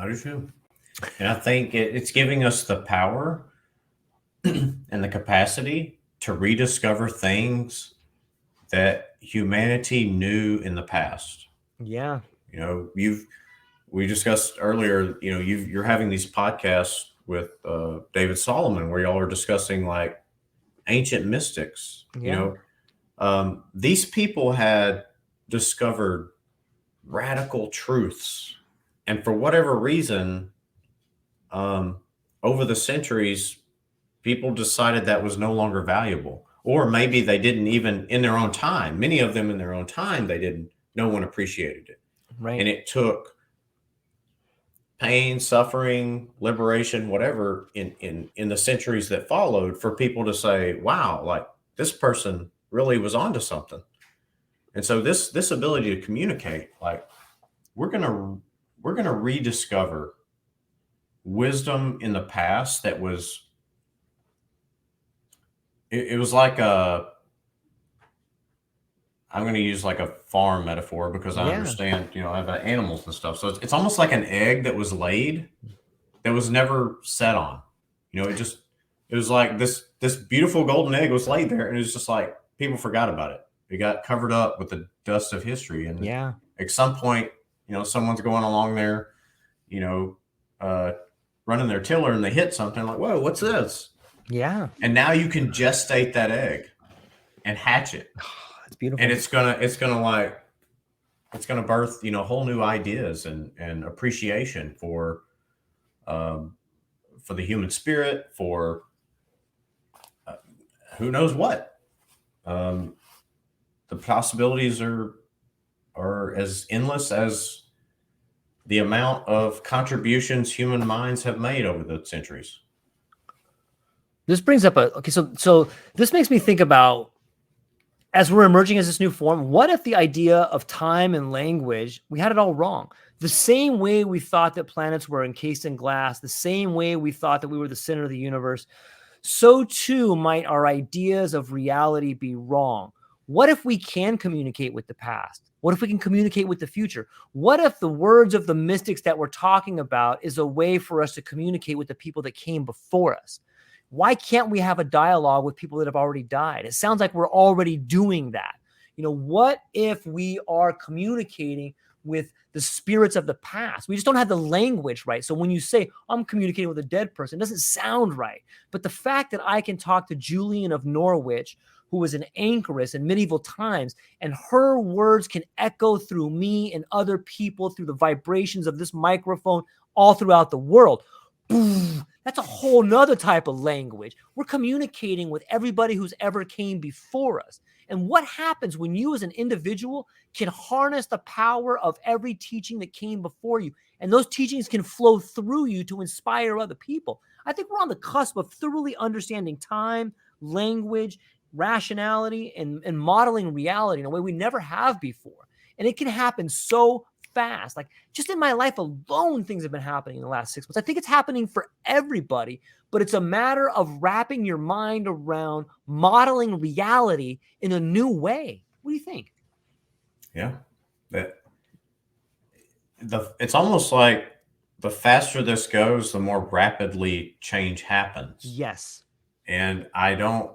I do too. And I think it's giving us the power and the capacity to rediscover things that humanity knew in the past. Yeah. We discussed earlier, you're having these podcasts with David Solomon where y'all are discussing like ancient mystics. Yeah. These people had discovered radical truths, and for whatever reason, over the centuries, people decided that was no longer valuable, or maybe they didn't even in their own time. Many of them in their own time, they didn't. No one appreciated it, Right. and it took pain, suffering, liberation, whatever, in the centuries that followed, for people to say, "Wow, like this person really was onto something." And so this ability to communicate, like we're gonna we're gonna rediscover wisdom in the past that was it was like a I'm going to use like a farm metaphor because I Yeah. understand, I have animals and stuff. So it's almost like an egg that was laid that was never set on. It was like this beautiful golden egg was laid there, and it was just like people forgot about it. It got covered up with the dust of history, and Yeah. at some point, someone's going along there, you know, uh, running their tiller, and they hit something like, "Whoa, what's this?" Yeah. And now you can gestate that egg and hatch it, It's beautiful. and it's gonna birth whole new ideas and appreciation um, for the human spirit, for who knows what. Um, the possibilities are as endless as the amount of contributions human minds have made over the centuries. This brings up so this makes me think about, as we're emerging as this new form, what if the idea of time and language, we had it all wrong? The same way we thought that planets were encased in glass, the same way we thought that we were the center of the universe, so too might our ideas of reality be wrong. What if we can communicate with the past? What if we can communicate with the future? What if the words of the mystics that we're talking about is a way for us to communicate with the people that came before us? Why can't we have a dialogue with people that have already died? It sounds like we're already doing that. What if we are communicating with the spirits of the past? We just don't have the language right. So when you say, I'm communicating with a dead person, it doesn't sound right. But the fact that I can talk to Julian of Norwich, who was an anchoress in medieval times, and her words can echo through me and other people through the vibrations of this microphone all throughout the world. Boom. That's a whole nother type of language. We're communicating with everybody who's ever came before us. And what happens when you as an individual can harness the power of every teaching that came before you, and those teachings can flow through you to inspire other people? I think we're on the cusp of thoroughly understanding time, language, rationality, and modeling reality in a way we never have before. And it can happen so fast. Like just in my life alone, things have been happening in the last 6 months. I think it's happening for everybody, but it's a matter of wrapping your mind around modeling reality in a new way. What do you think? Yeah, that it's almost like the faster this goes, the more rapidly change happens. Yes. And I don't.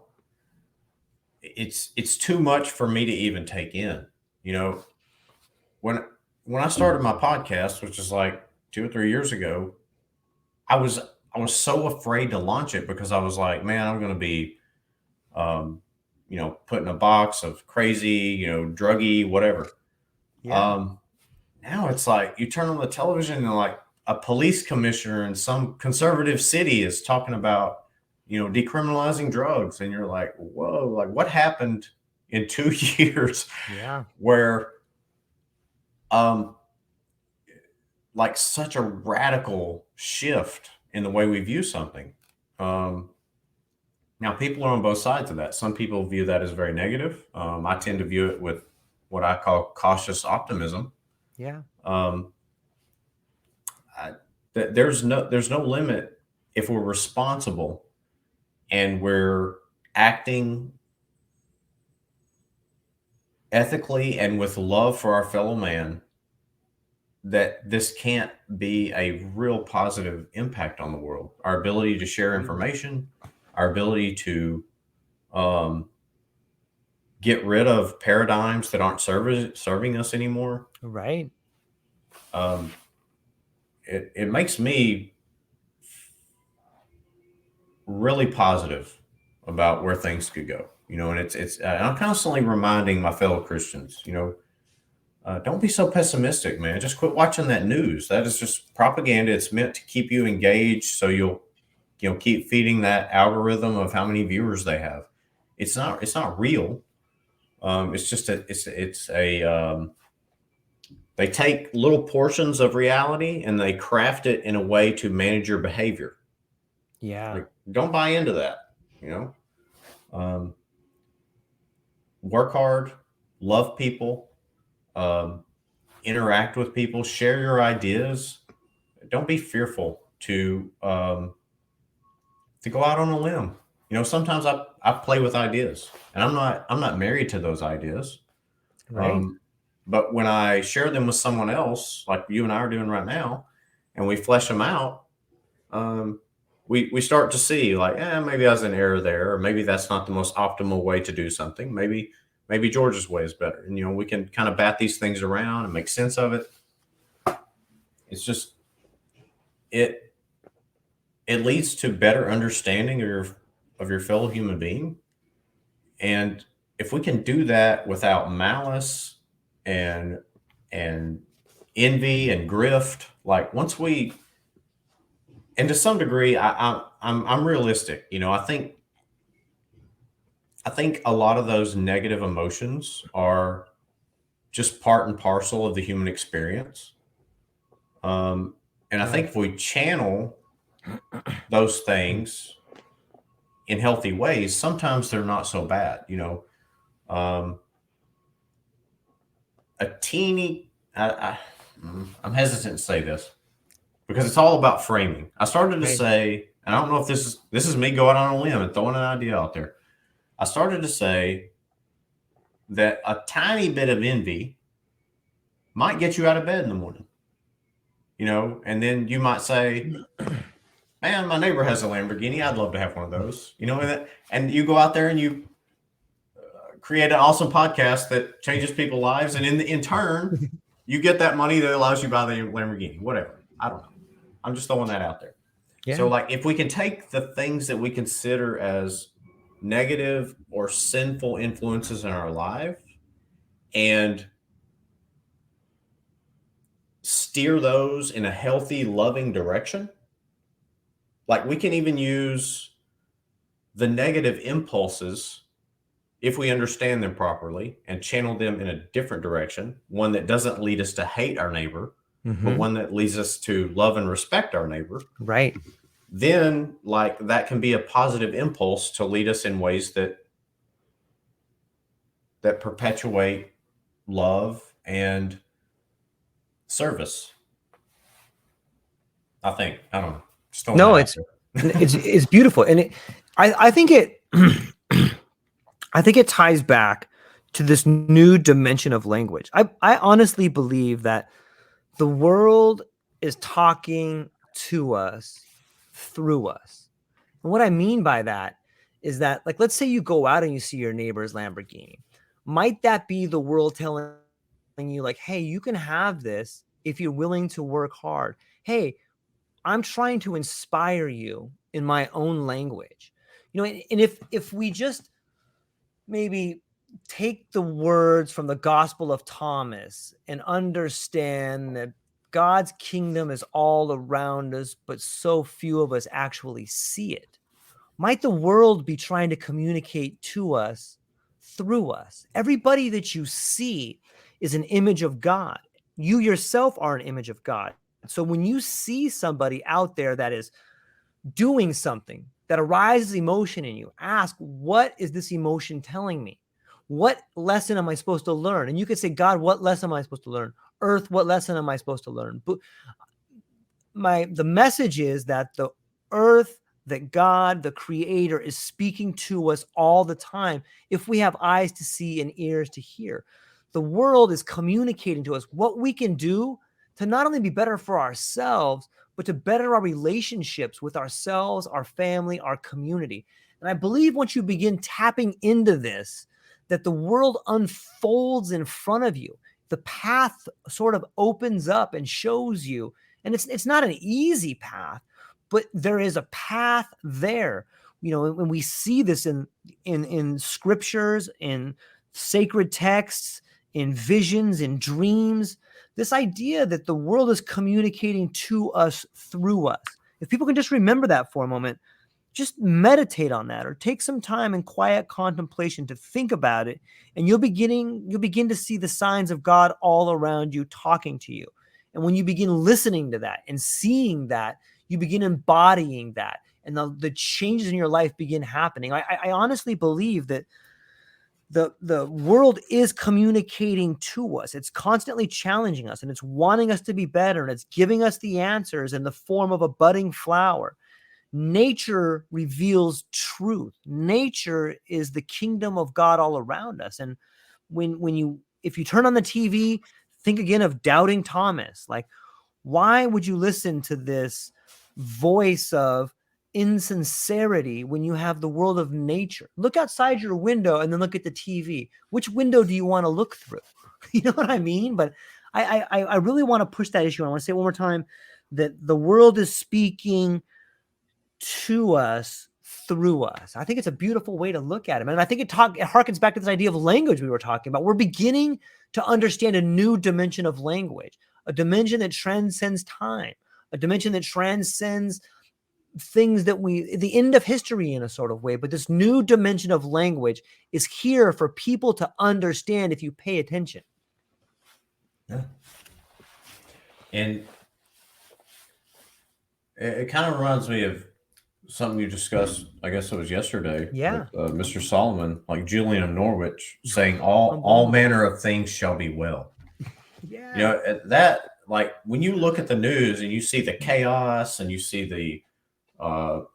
It's too much for me to even take in. You know, when when I started my podcast, which is like 2 or 3 years ago, I was I was so afraid to launch it because I was like, man, I'm going to be, um, put in a box of crazy, druggy, whatever. Yeah. Um, Now it's like you turn on the television and like a police commissioner in some conservative city is talking about, decriminalizing drugs, and you're like, whoa, like what happened in 2 years Yeah. where um like such a radical shift in the way we view something. Um, Now, people are on both sides of that. Some people view that as very negative. I tend to view it with what I call cautious optimism. Yeah. Um, I, there's no limit if we're responsible and we're acting ethically and with love for our fellow man, that this can't be a real positive impact on the world. Our ability to share information, our ability to um, get rid of paradigms that aren't serving us anymore. Right. Um, it makes me really positive about where things could go. And I'm constantly reminding my fellow Christians, don't be so pessimistic, man. Just quit watching that news. That is just propaganda. It's meant to keep you engaged, so you'll keep feeding that algorithm of how many viewers they have. it's not real. It's just they take little portions of reality and they craft it in a way to manage your behavior. Yeah. Like, don't buy into that. You know, um, work hard, love people, um, interact with people, share your ideas. Don't be fearful to go out on a limb. You know, sometimes I play with ideas, and I'm not married to those ideas. Right. Um, but when I share them with someone else, like you and I are doing right now, and we flesh them out, um, we start to see like, maybe I was in error there, or maybe that's not the most optimal way to do something. Maybe George's way is better, and we can kind of bat these things around and make sense of it. It's just it it leads to better understanding of your fellow human being, and if we can do that without malice and and envy and grift, like once we, and to some degree, I'm realistic. I think a lot of those negative emotions are just part and parcel of the human experience. And I Yeah. think if we channel those things in healthy ways, sometimes they're not so bad. Um, a teeny, I'm hesitant to say this because it's all about framing. I started to Right. say, and I don't know if this is me going on a limb and throwing an idea out there. I started to say that a tiny bit of envy might get you out of bed in the morning, and then you might say, man, my neighbor has a Lamborghini. I'd love to have one of those, and you go out there and you create an awesome podcast that changes people's lives. And in turn, you get that money that allows you to buy the Lamborghini, whatever. I don't know. I'm just throwing that out there. So, Yeah. like, if we can take the things that we consider as negative or sinful influences in our life and steer those in a healthy, loving direction, like we can even use the negative impulses, if we understand them properly, and channel them in a different direction, one that doesn't lead us to hate our neighbor, but one that leads us to love and respect our neighbor. Right. Then, like, that can be a positive impulse to lead us in ways that perpetuate love and service. I think. I don't know. Just throwing No, that out it's there. it's beautiful, and I think it I think it ties back to this new dimension of language. I honestly believe that the world is talking to us through us. And what I mean by that is that, like, let's say you go out and you see your neighbor's Lamborghini. Might that be the world telling you, like, hey, you can have this if you're willing to work hard? Hey, I'm trying to inspire you in my own language. And if we just maybe take the words from the Gospel of Thomas and understand that God's kingdom is all around us, but so few of us actually see it. Might the world be trying to communicate to us through us? Everybody that you see is an image of God. You yourself are an image of God. So when you see somebody out there that is doing something that arises emotion in you, ask, what is this emotion telling me? What lesson am I supposed to learn? And you could say, God, what lesson am I supposed to learn? Earth, what lesson am I supposed to learn? But the message is that the earth, that God, the creator, is speaking to us all the time if we have eyes to see and ears to hear. The world is communicating to us what we can do to not only be better for ourselves, but to better our relationships with ourselves, our family, our community. And I believe once you begin tapping into this, that the world unfolds in front of you. The path sort of opens up and shows you. And it's not an easy path, but there is a path there. When we see this in scriptures, in sacred texts, in visions, in dreams, this idea that the world is communicating to us through us. If people can just remember that for a moment, just meditate on that, or take some time in quiet contemplation to think about it, and you'll begin to see the signs of God all around you talking to you. And when you begin listening to that and seeing that, you begin embodying that, and the changes in your life begin happening. I honestly believe that the world is communicating to us. It's constantly challenging us, and it's wanting us to be better, and it's giving us the answers in the form of a budding flower. Nature reveals truth. Nature is the kingdom of God all around us. And if you turn on the TV, think again of doubting Thomas. Like, why would you listen to this voice of insincerity when you have the world of nature? Look outside your window and then look at the TV. Which window do you want to look through? You know what I mean? But I really want to push that issue. I want to say it one more time, that the world is speaking to us through us. I think it's a beautiful way to look at it. And I think it harkens back to this idea of language we were talking about. We're beginning to understand a new dimension of language, a dimension that transcends time, a dimension that transcends things the end of history in a sort of way. But this new dimension of language is here for people to understand if you pay attention. Yeah. And it kind of reminds me of something you discussed, I guess it was yesterday, Yeah. with Mr. Solomon, like Julian of Norwich, saying all manner of things shall be well. Yeah. You know, that, like, when you look at the news and you see the chaos and you see the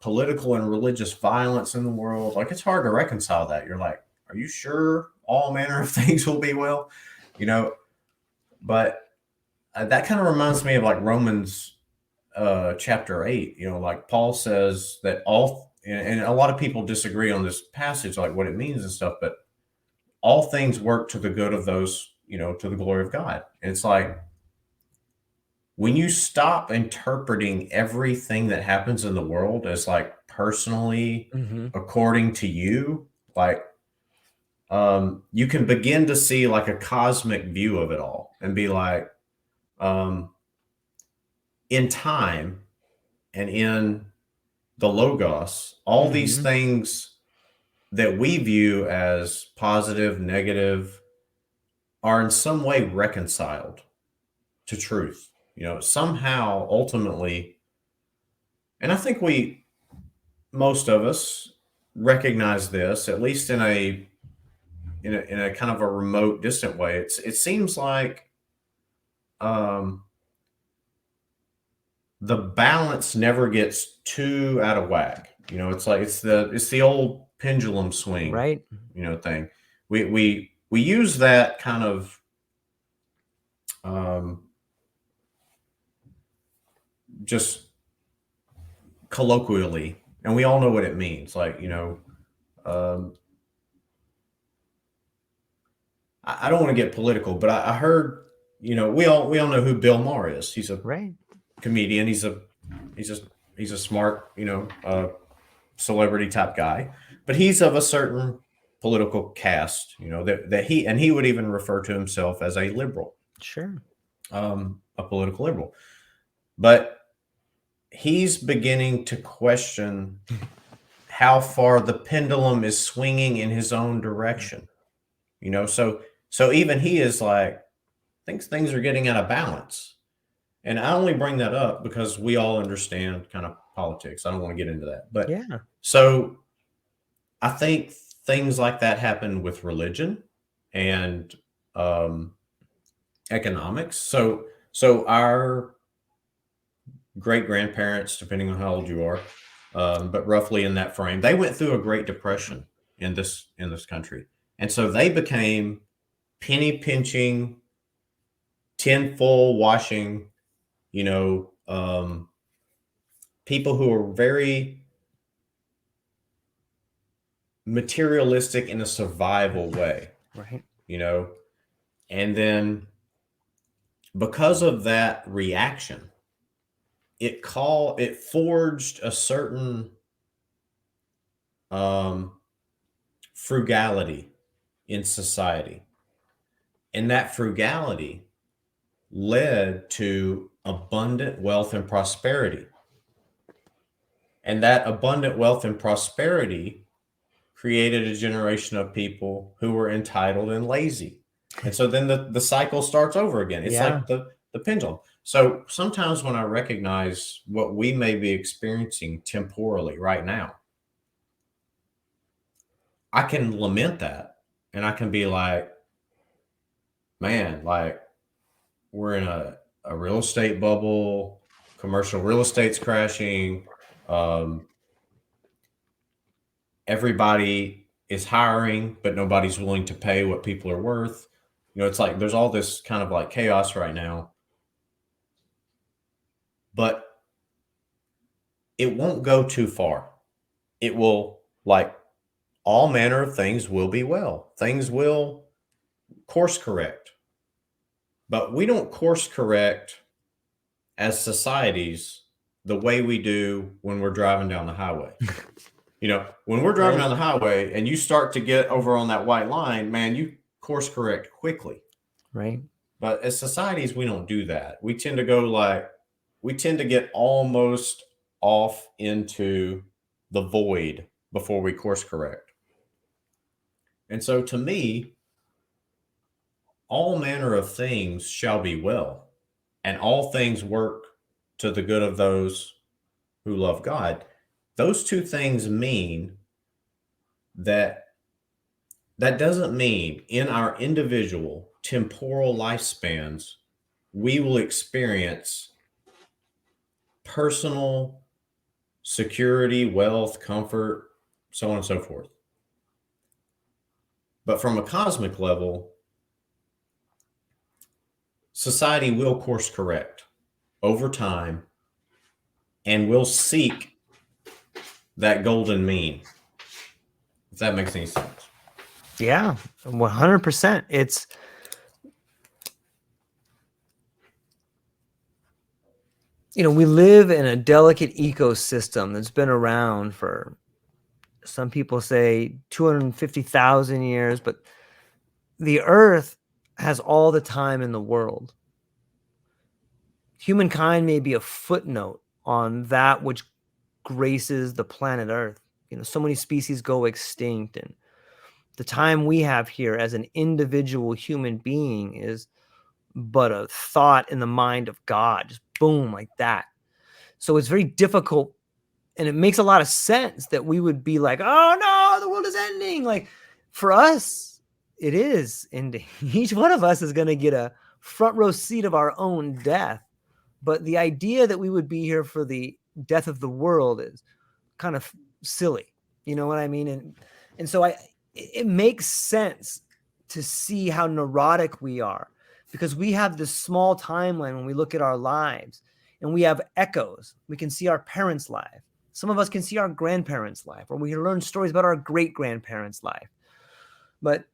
political and religious violence in the world, like, it's hard to reconcile that. You're like, are you sure all manner of things will be well? You know, but that kind of reminds me of like Romans chapter 8. You know, like Paul says that and a lot of people disagree on this passage, like what it means and stuff, but all things work to the good of those, you know, to the glory of God. And it's like, when you stop interpreting everything that happens in the world as like personally according to you, like, you can begin to see like a cosmic view of it all and be like, in time and in the Logos, all these things that we view as positive, negative, are in some way reconciled to truth. You know, somehow, ultimately, and I think most of us recognize this, at least in a kind of a remote, distant way. It seems like the balance never gets too out of whack. You know, it's like it's the old pendulum swing, right? You know, thing. We use that kind of just colloquially, and we all know what it means. Like, you know, I don't want to get political, but I heard, you know, we all know who Bill Maher is. He's a comedian. He's a smart, you know, celebrity type guy, but he's of a certain political caste, you know, that he would even refer to himself as a liberal. Sure. A political liberal. But he's beginning to question how far the pendulum is swinging in his own direction. You know, so even he is like, thinks things are getting out of balance. And I only bring that up because we all understand kind of politics. I don't want to get into that. But yeah. So I think things like that happen with religion and economics. So our great grandparents, depending on how old you are, but roughly in that frame, they went through a Great Depression in this country, and so they became penny pinching, tinfoil washing, you know, people who are very materialistic in a survival way, right? You know, and then because of that reaction, it forged a certain frugality in society, and that frugality led to abundant wealth and prosperity. And that abundant wealth and prosperity created a generation of people who were entitled and lazy. And so then the cycle starts over again. It's Yeah. like the pendulum. So sometimes when I recognize what we may be experiencing temporally right now, I can lament that and I can be like, man, like we're in a real estate bubble, commercial real estate's crashing. Everybody is hiring, but nobody's willing to pay what people are worth. It's like there's all this kind of like chaos right now, but it won't go too far. It will, like, all manner of things will be well. Things will course correct, but we don't course correct as societies the way we do when we're driving down the highway. When we're driving Right. down the highway and you start to get over on that white line, man, you course correct quickly. Right. But as societies, we don't do that. We tend to get almost off into the void before we course correct. And so to me, all manner of things shall be well, and all things work to the good of those who love God. Those two things mean that doesn't mean in our individual temporal lifespans, we will experience personal security, wealth, comfort, so on and so forth. But from a cosmic level, society will course correct over time and will seek that golden mean, if that makes any sense. Yeah, 100%. We live in a delicate ecosystem that's been around for, some people say, 250,000 years, but the earth has all the time in the world. Humankind may be a footnote on that which graces the planet Earth. So many species go extinct, and the time we have here as an individual human being is but a thought in the mind of God, just boom, like that. So it's very difficult, and it makes a lot of sense that we would be like, oh no, the world is ending. Like, for us, it is ending. Each one of us is going to get a front row seat of our own death. But the idea that we would be here for the death of the world is kind of silly. You know what I mean? And so it makes sense to see how neurotic we are, because we have this small timeline when we look at our lives, and we have echoes. We can see our parents' life. Some of us can see our grandparents' life, or we can learn stories about our great-grandparents' life. But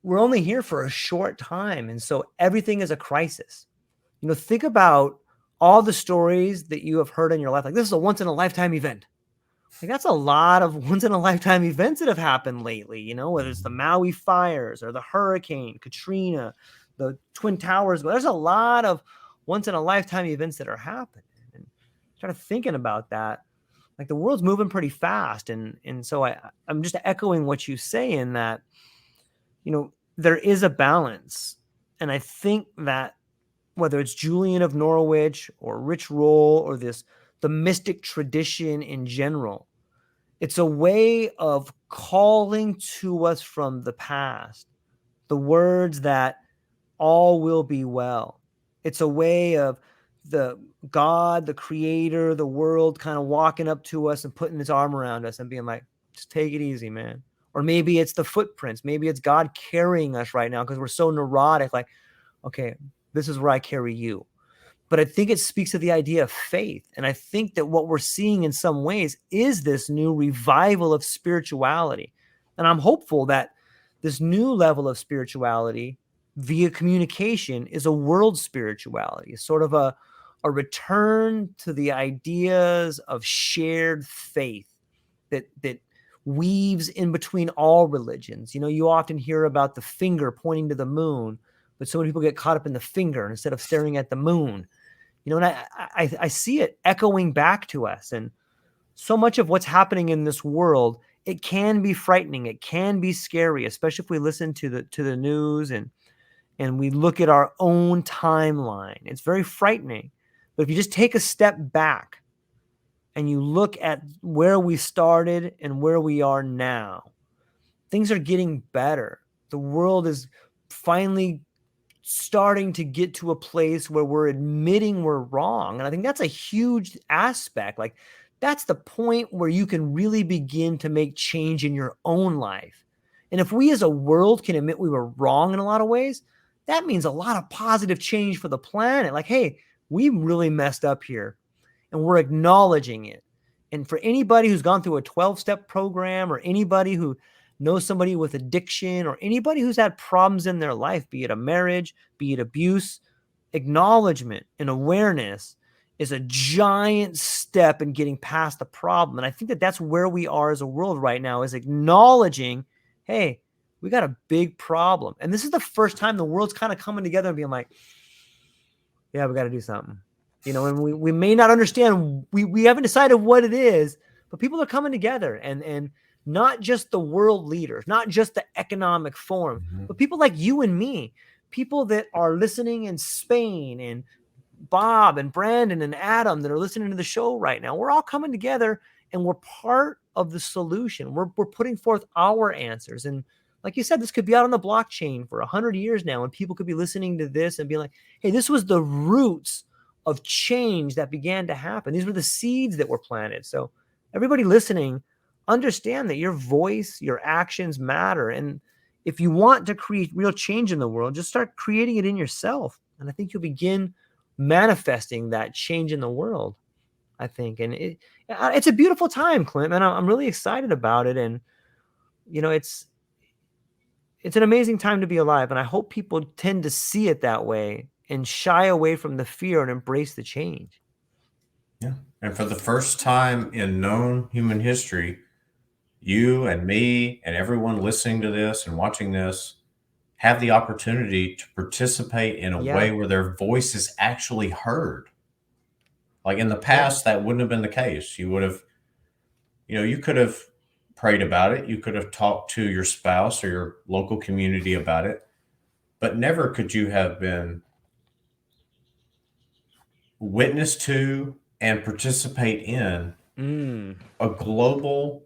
we're only here for a short time, and so everything is a crisis. Think about all the stories that you have heard in your life. Like, this is a once-in-a-lifetime event. Like, that's a lot of once-in-a-lifetime events that have happened lately, whether it's the Maui fires or the hurricane, Katrina, the Twin Towers. There's a lot of once-in-a-lifetime events that are happening. And started thinking about that. Like, the world's moving pretty fast. And so I'm just echoing what you say in that, there is a balance. And I think that whether it's Julian of Norwich or Rich Roll or the mystic tradition in general, it's a way of calling to us from the past the words that all will be well. It's a way of the God, the creator, the world kind of walking up to us and putting his arm around us and being like, just take it easy, man. Or maybe it's the footprints. Maybe it's God carrying us right now because we're so neurotic. Like, okay, this is where I carry you. But I think it speaks to the idea of faith. And I think that what we're seeing in some ways is this new revival of spirituality. And I'm hopeful that this new level of spirituality via communication is a world spirituality, sort of a return to the ideas of shared faith that weaves in between all religions. You often hear about the finger pointing to the moon, but so many people get caught up in the finger instead of staring at the moon. And I see it echoing back to us. And so much of what's happening in this world, it can be frightening, it can be scary, especially if we listen to the news and we look at our own timeline. It's very frightening. But if you just take a step back and you look at where we started and where we are now, things are getting better. The world is finally starting to get to a place where we're admitting we're wrong. And I think that's a huge aspect. Like, that's the point where you can really begin to make change in your own life. And if we as a world can admit we were wrong in a lot of ways, that means a lot of positive change for the planet. Like, hey, we really messed up here and we're acknowledging it. And for anybody who's gone through a 12-step program, or anybody who knows somebody with addiction, or anybody who's had problems in their life, be it a marriage, be it abuse, acknowledgement and awareness is a giant step in getting past the problem. And I think that that's where we are as a world right now, is acknowledging, hey, we got a big problem. And this is the first time the world's kind of coming together and being like, yeah, we got to do something. And we may not understand, we haven't decided what it is, but people are coming together, and not just the world leaders, not just the economic forum, but people like you and me, people that are listening in Spain, and Bob and Brandon and Adam that are listening to the show right now. We're all coming together and we're part of the solution. We're putting forth our answers. And like you said, this could be out on the blockchain for 100 years now, and people could be listening to this and be like, hey, this was the roots of change that began to happen. These were the seeds that were planted. So everybody listening, understand that your voice, your actions matter. And if you want to create real change in the world, just start creating it in yourself. And I think you'll begin manifesting that change in the world, I think. And it's a beautiful time, Clint, and I'm really excited about it. And, it's an amazing time to be alive. And I hope people tend to see it that way and shy away from the fear and embrace the change. Yeah. And for the first time in known human history, you and me and everyone listening to this and watching this have the opportunity to participate in a way where their voice is actually heard. Like in the past, that wouldn't have been the case. You would have, you could have prayed about it. You could have talked to your spouse or your local community about it, but never could you have been witness to and participate in a global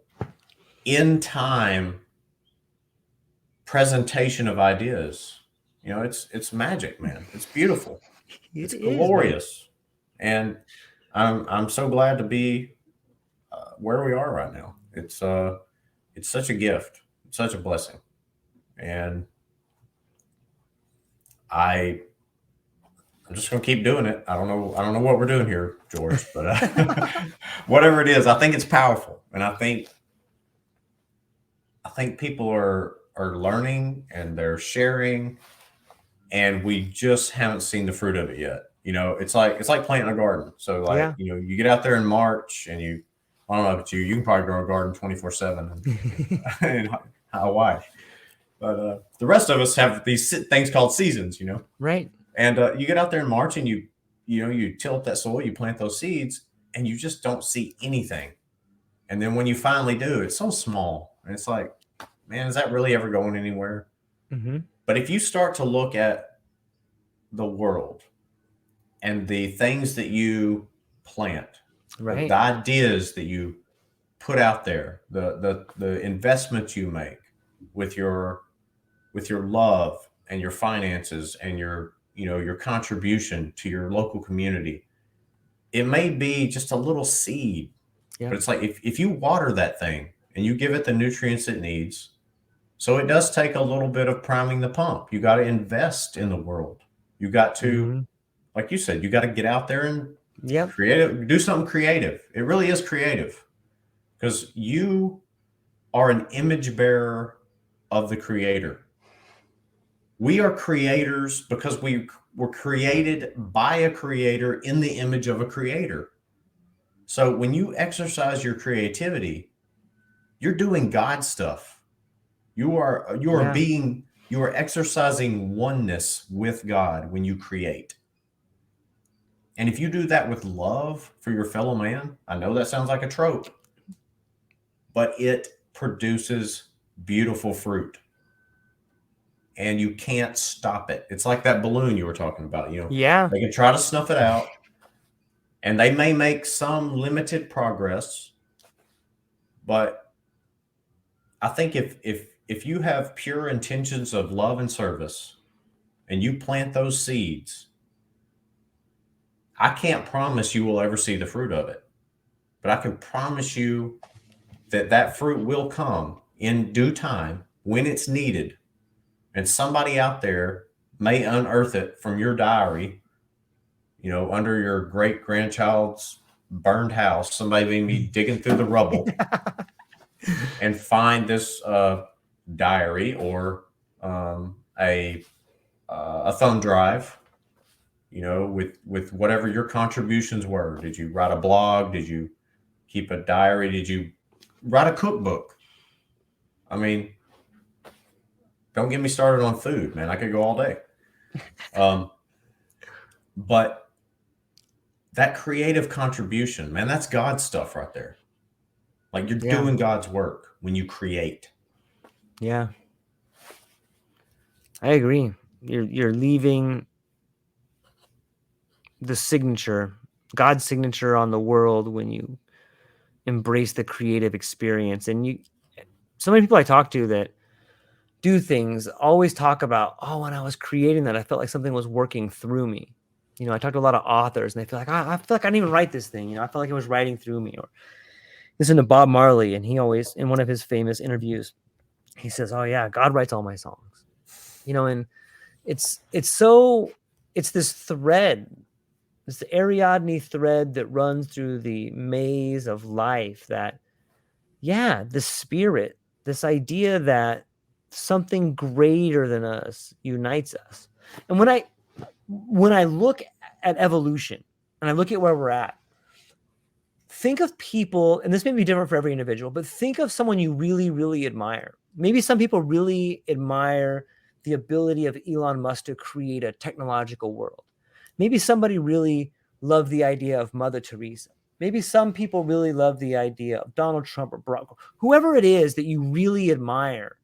in time presentation of ideas. It's magic, man. It's beautiful. It's glorious. And I'm so glad to be where we are right now. It's such a gift. It's such a blessing. And I'm just going to keep doing it. I don't know what we're doing here, George, but whatever it is, I think it's powerful. And I think people are learning and they're sharing, and we just haven't seen the fruit of it yet. It's like planting a garden. So you get out there in March and I don't know about you can probably grow a garden 24/7 in Hawaii. But the rest of us have these things called seasons, Right. And you get out there in March and you till up that soil, you plant those seeds, and you just don't see anything. And then when you finally do, it's so small. And it's like, man, is that really ever going anywhere? Mm-hmm. But if you start to look at the world and the things that you plant, the ideas that you put out there, the investments you make with your love and your finances and your contribution to your local community, it may be just a little seed, but it's like if you water that thing and you give it the nutrients it needs. So it does take a little bit of priming the pump. You got to invest in the world. You got to, like you said, you got to get out there and do something creative. It really is creative, because you are an image bearer of the Creator. We are creators because we were created by a creator in the image of a creator. So when you exercise your creativity, you're doing God stuff. You are exercising oneness with God when you create. And if you do that with love for your fellow man, I know that sounds like a trope, but it produces beautiful fruit. And you can't stop it. It's like that balloon you were talking about. Yeah. They can try to snuff it out, and they may make some limited progress, but I think if you have pure intentions of love and service and you plant those seeds, I can't promise you will ever see the fruit of it, but I can promise you that that fruit will come in due time when it's needed. And somebody out there may unearth it from your diary, under your great grandchild's burned house. Somebody may be digging through the rubble and find this diary or a thumb drive, with whatever your contributions were. Did you write a blog? Did you keep a diary? Did you write a cookbook? I mean, don't get me started on food, man. I could go all day. But that creative contribution, man, that's God's stuff right there. Like you're doing God's work when you create. Yeah. I agree. You're leaving the signature, God's signature on the world when you embrace the creative experience. And so many people I talk to that do things always talk about, oh, when I was creating that, I felt like something was working through me. I talk to a lot of authors and they feel like, I feel like I didn't even write this thing. I felt like it was writing through me. Or listen to Bob Marley, and he always, in one of his famous interviews, he says, oh yeah, God writes all my songs. And it's this thread, it's the Ariadne thread that runs through the maze of life that, the spirit, this idea that something greater than us unites us. And when I look at evolution and I look at where we're at, think of people, and this may be different for every individual, but think of someone you really, really admire. Maybe some people really admire the ability of Elon Musk to create a technological world. Maybe somebody really loved the idea of Mother Teresa. Maybe some people really love the idea of Donald Trump or Barack, whoever it is that you really admire.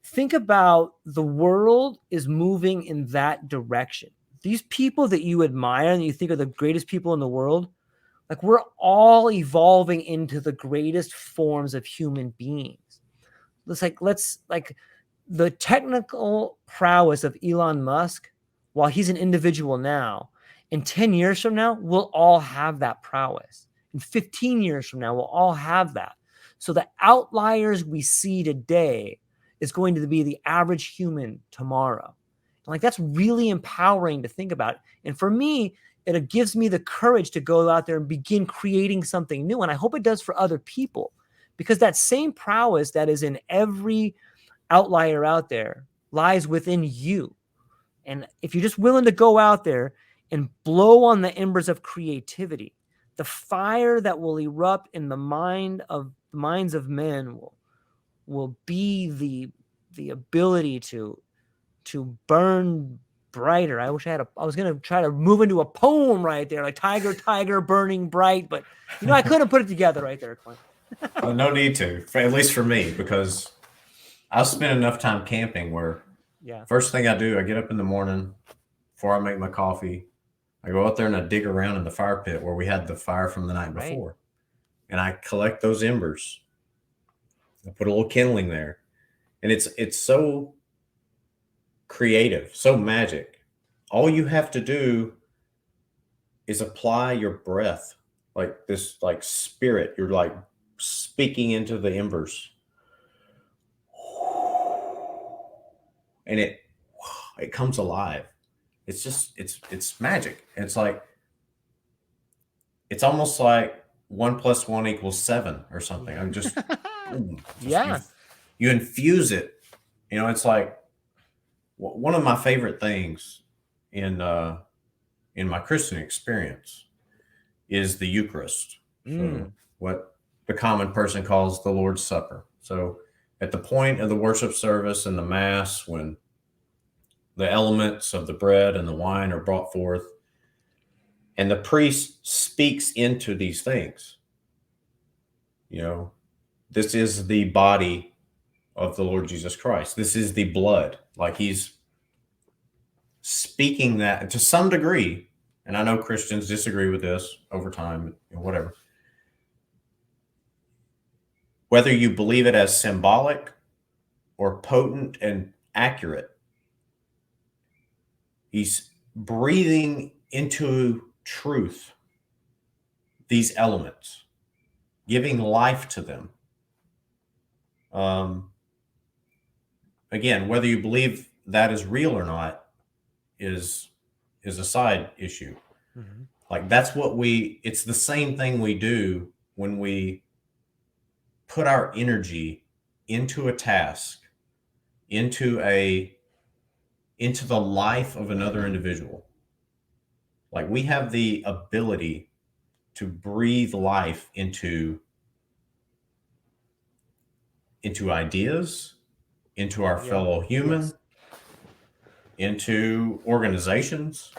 Think about the world is moving in that direction. These people that you admire and you think are the greatest people in the world, like we're all evolving into the greatest forms of human beings. Let's the technical prowess of Elon Musk, while he's an individual now, in 10 years from now, we'll all have that prowess. In 15 years from now, we'll all have that. So the outliers we see today is going to be the average human tomorrow. And that's really empowering to think about. And for me, it gives me the courage to go out there and begin creating something new. And I hope it does for other people, because that same prowess that is in every outlier out there lies within you. And if you're just willing to go out there and blow on the embers of creativity, the fire that will erupt in the minds of men will be the ability to burn brighter. I wish I was going to try to move into a poem right there, like tiger burning bright, but I couldn't put it together right there, Clint. Well, no need to, at least for me, because I've spent enough time camping where first thing I do, I get up in the morning before I make my coffee. I go out there and I dig around in the fire pit where we had the fire from the night before. And I collect those embers. I put a little kindling there. And it's so creative, so magic. All you have to do is apply your breath, like this, like spirit. You're like speaking into the embers. And it comes alive. It's just, it's magic. It's like, it's almost like 1 + 1 = 7 or something. I'm just, you infuse it. It's like one of my favorite things in my Christian experience is the Eucharist. So what the common person calls the Lord's Supper. So at the point of the worship service and the Mass, when the elements of the bread and the wine are brought forth, and the priest speaks into these things, this is the body of the Lord Jesus Christ. This is the blood. Like he's speaking that to some degree. And I know Christians disagree with this over time, whatever. Whether you believe it as symbolic or potent and accurate, he's breathing into truth these elements, giving life to them. Again, whether you believe that is real or not is a side issue. Mm-hmm. Like that's what it's the same thing we do when we put our energy into a task, into the life of another individual. Like we have the ability to breathe life into ideas, into our fellow human, yes, into organizations.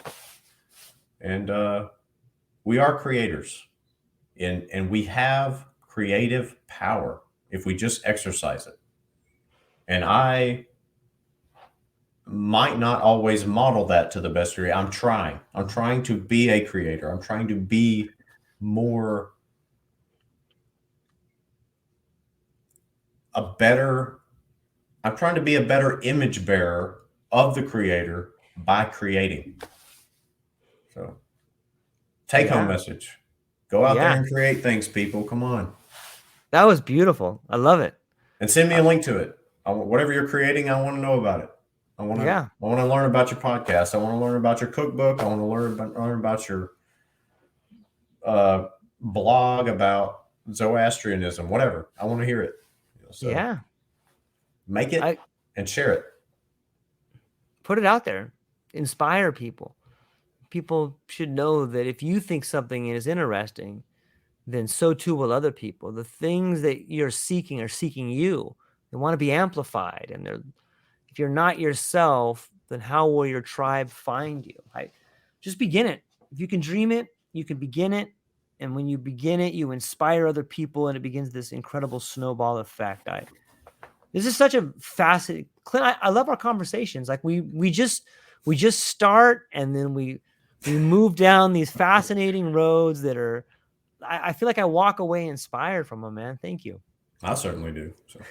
And we are creators. And we have creative power if we just exercise it. And I might not always model that to the best degree. I'm trying to be a creator. I'm trying to be more I'm trying to be a better image bearer of the creator by creating. So take home message. Go out there and create things, people. Come on. That was beautiful. I love it. And send me a link to it. Whatever you're creating, I want to know about it. I want to learn about your podcast. I want to learn about your cookbook. I want to learn about your blog about Zoroastrianism, whatever. I want to hear it. So make it and share it. Put it out there. Inspire people. People should know that if you think something is interesting, then so too will other people. The things that you're seeking are seeking you. They want to be amplified. And if you're not yourself, then how will your tribe find you? Just begin it. If you can dream it, you can begin it. And when you begin it, you inspire other people, and it begins this incredible snowball effect. This is such a fascinating, Clint. I love our conversations. Like we just start, and then we move down these fascinating roads that are. I feel like I walk away inspired from them, man. Thank you. I certainly do. So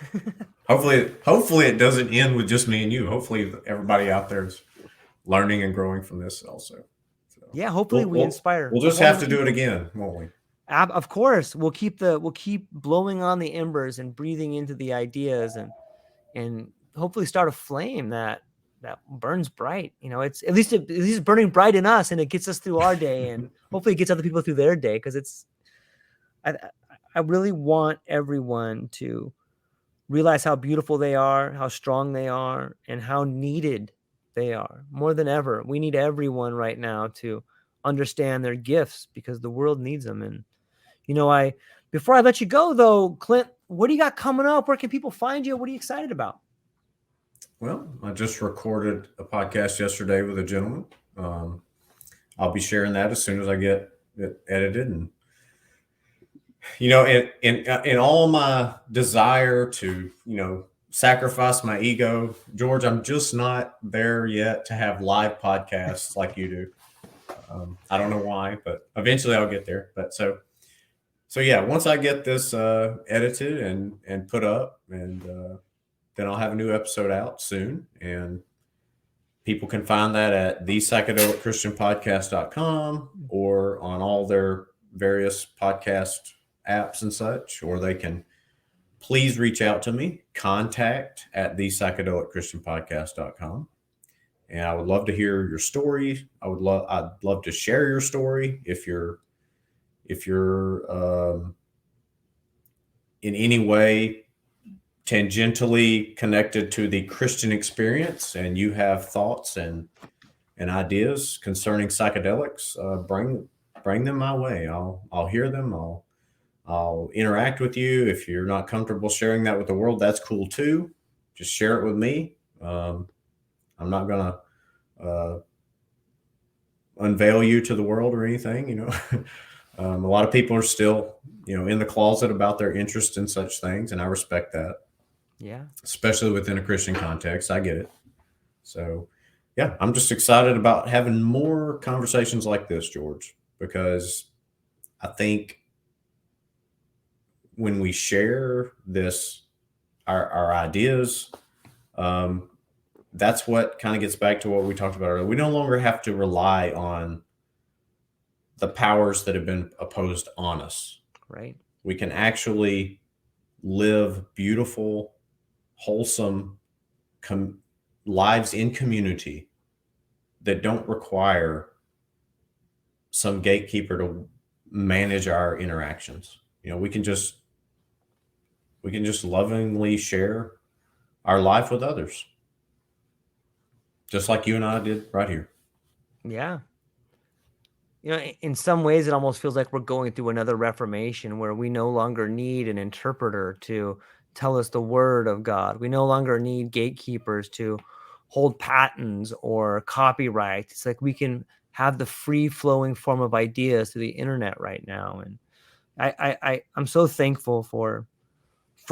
hopefully it doesn't end with just me and you. Hopefully everybody out there is learning and growing from this also. So, yeah, hopefully we inspire. We'll just have to do it again, won't we? Of course, we'll keep blowing on the embers and breathing into the ideas, and hopefully start a flame that burns bright. It's at least burning bright in us, and it gets us through our day, and hopefully it gets other people through their day. Because I really want everyone to realize how beautiful they are, how strong they are, and how needed they are. More than ever, we need everyone right now to understand their gifts, because the world needs them. And before I let you go, though, Clint, what do you got coming up? Where can people find you? What are you excited about? Well, I just recorded a podcast yesterday with a gentleman. I'll be sharing that as soon as I get it edited. And in all my desire to sacrifice my ego, George, I'm just not there yet to have live podcasts like you do. I don't know why, but eventually I'll get there. But so yeah, once I get this edited and put up, and then I'll have a new episode out soon, and people can find that at thepsychedelicchristianpodcast.com or on all their various podcast apps and such, or they can please reach out to me, contact at thepsychedelicchristianpodcast.com. And I would love to hear your story. I'd love to share your story if you're in any way tangentially connected to the Christian experience, and you have thoughts and ideas concerning psychedelics. Bring them my way. I'll hear them. I'll interact with you. If you're not comfortable sharing that with the world, that's cool too. Just share it with me. I'm not gonna unveil you to the world or anything, A lot of people are still, in the closet about their interest in such things, and I respect that, Yeah. especially within a Christian context. I get it. So, yeah, I'm just excited about having more conversations like this, George, because I think when we share our ideas, um, that's what kind of gets back to what we talked about earlier. We no longer have to rely on the powers that have been opposed on us. Right. We can actually live beautiful, wholesome lives in community that don't require some gatekeeper to manage our interactions. We can just lovingly share our life with others, just like you and I did right here. Yeah. In some ways, it almost feels like we're going through another Reformation where we no longer need an interpreter to tell us the word of God. We no longer need gatekeepers to hold patents or copyright. It's like we can have the free flowing form of ideas through the internet right now. And I'm so thankful for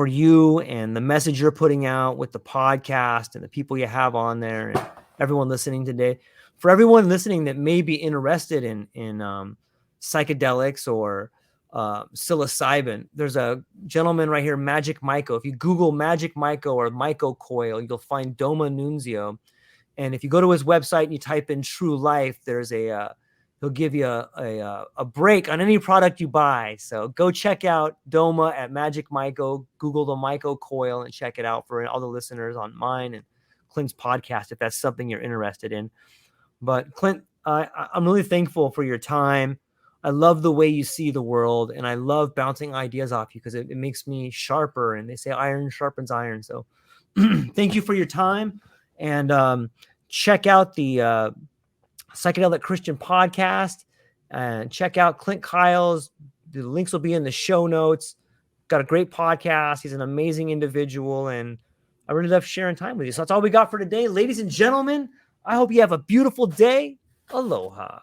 you and the message you're putting out with the podcast and the people you have on there and everyone listening today. For everyone listening that may be interested in psychedelics or psilocybin, there's a gentleman right here, Magic Myco. If you Google Magic Myco or Myco Coil, you'll find Doma Nunzio. And if you go to his website and you type in TrueLife, there's he'll give you a break on any product you buy. So go check out Doma at Magic Myco, Google the Myco Coil and check it out for all the listeners on mine and Clint's podcast, if that's something you're interested in. But Clint, I'm really thankful for your time. I love the way you see the world, and I love bouncing ideas off you because it makes me sharper. And they say iron sharpens iron. So thank you for your time. And check out the Psychedelic Christian podcast and check out Clint Kyle's. The links will be in the show notes. Got a great podcast. He's an amazing individual, and I really love sharing time with you. So that's all we got for today. Ladies and gentlemen, I hope you have a beautiful day. Aloha.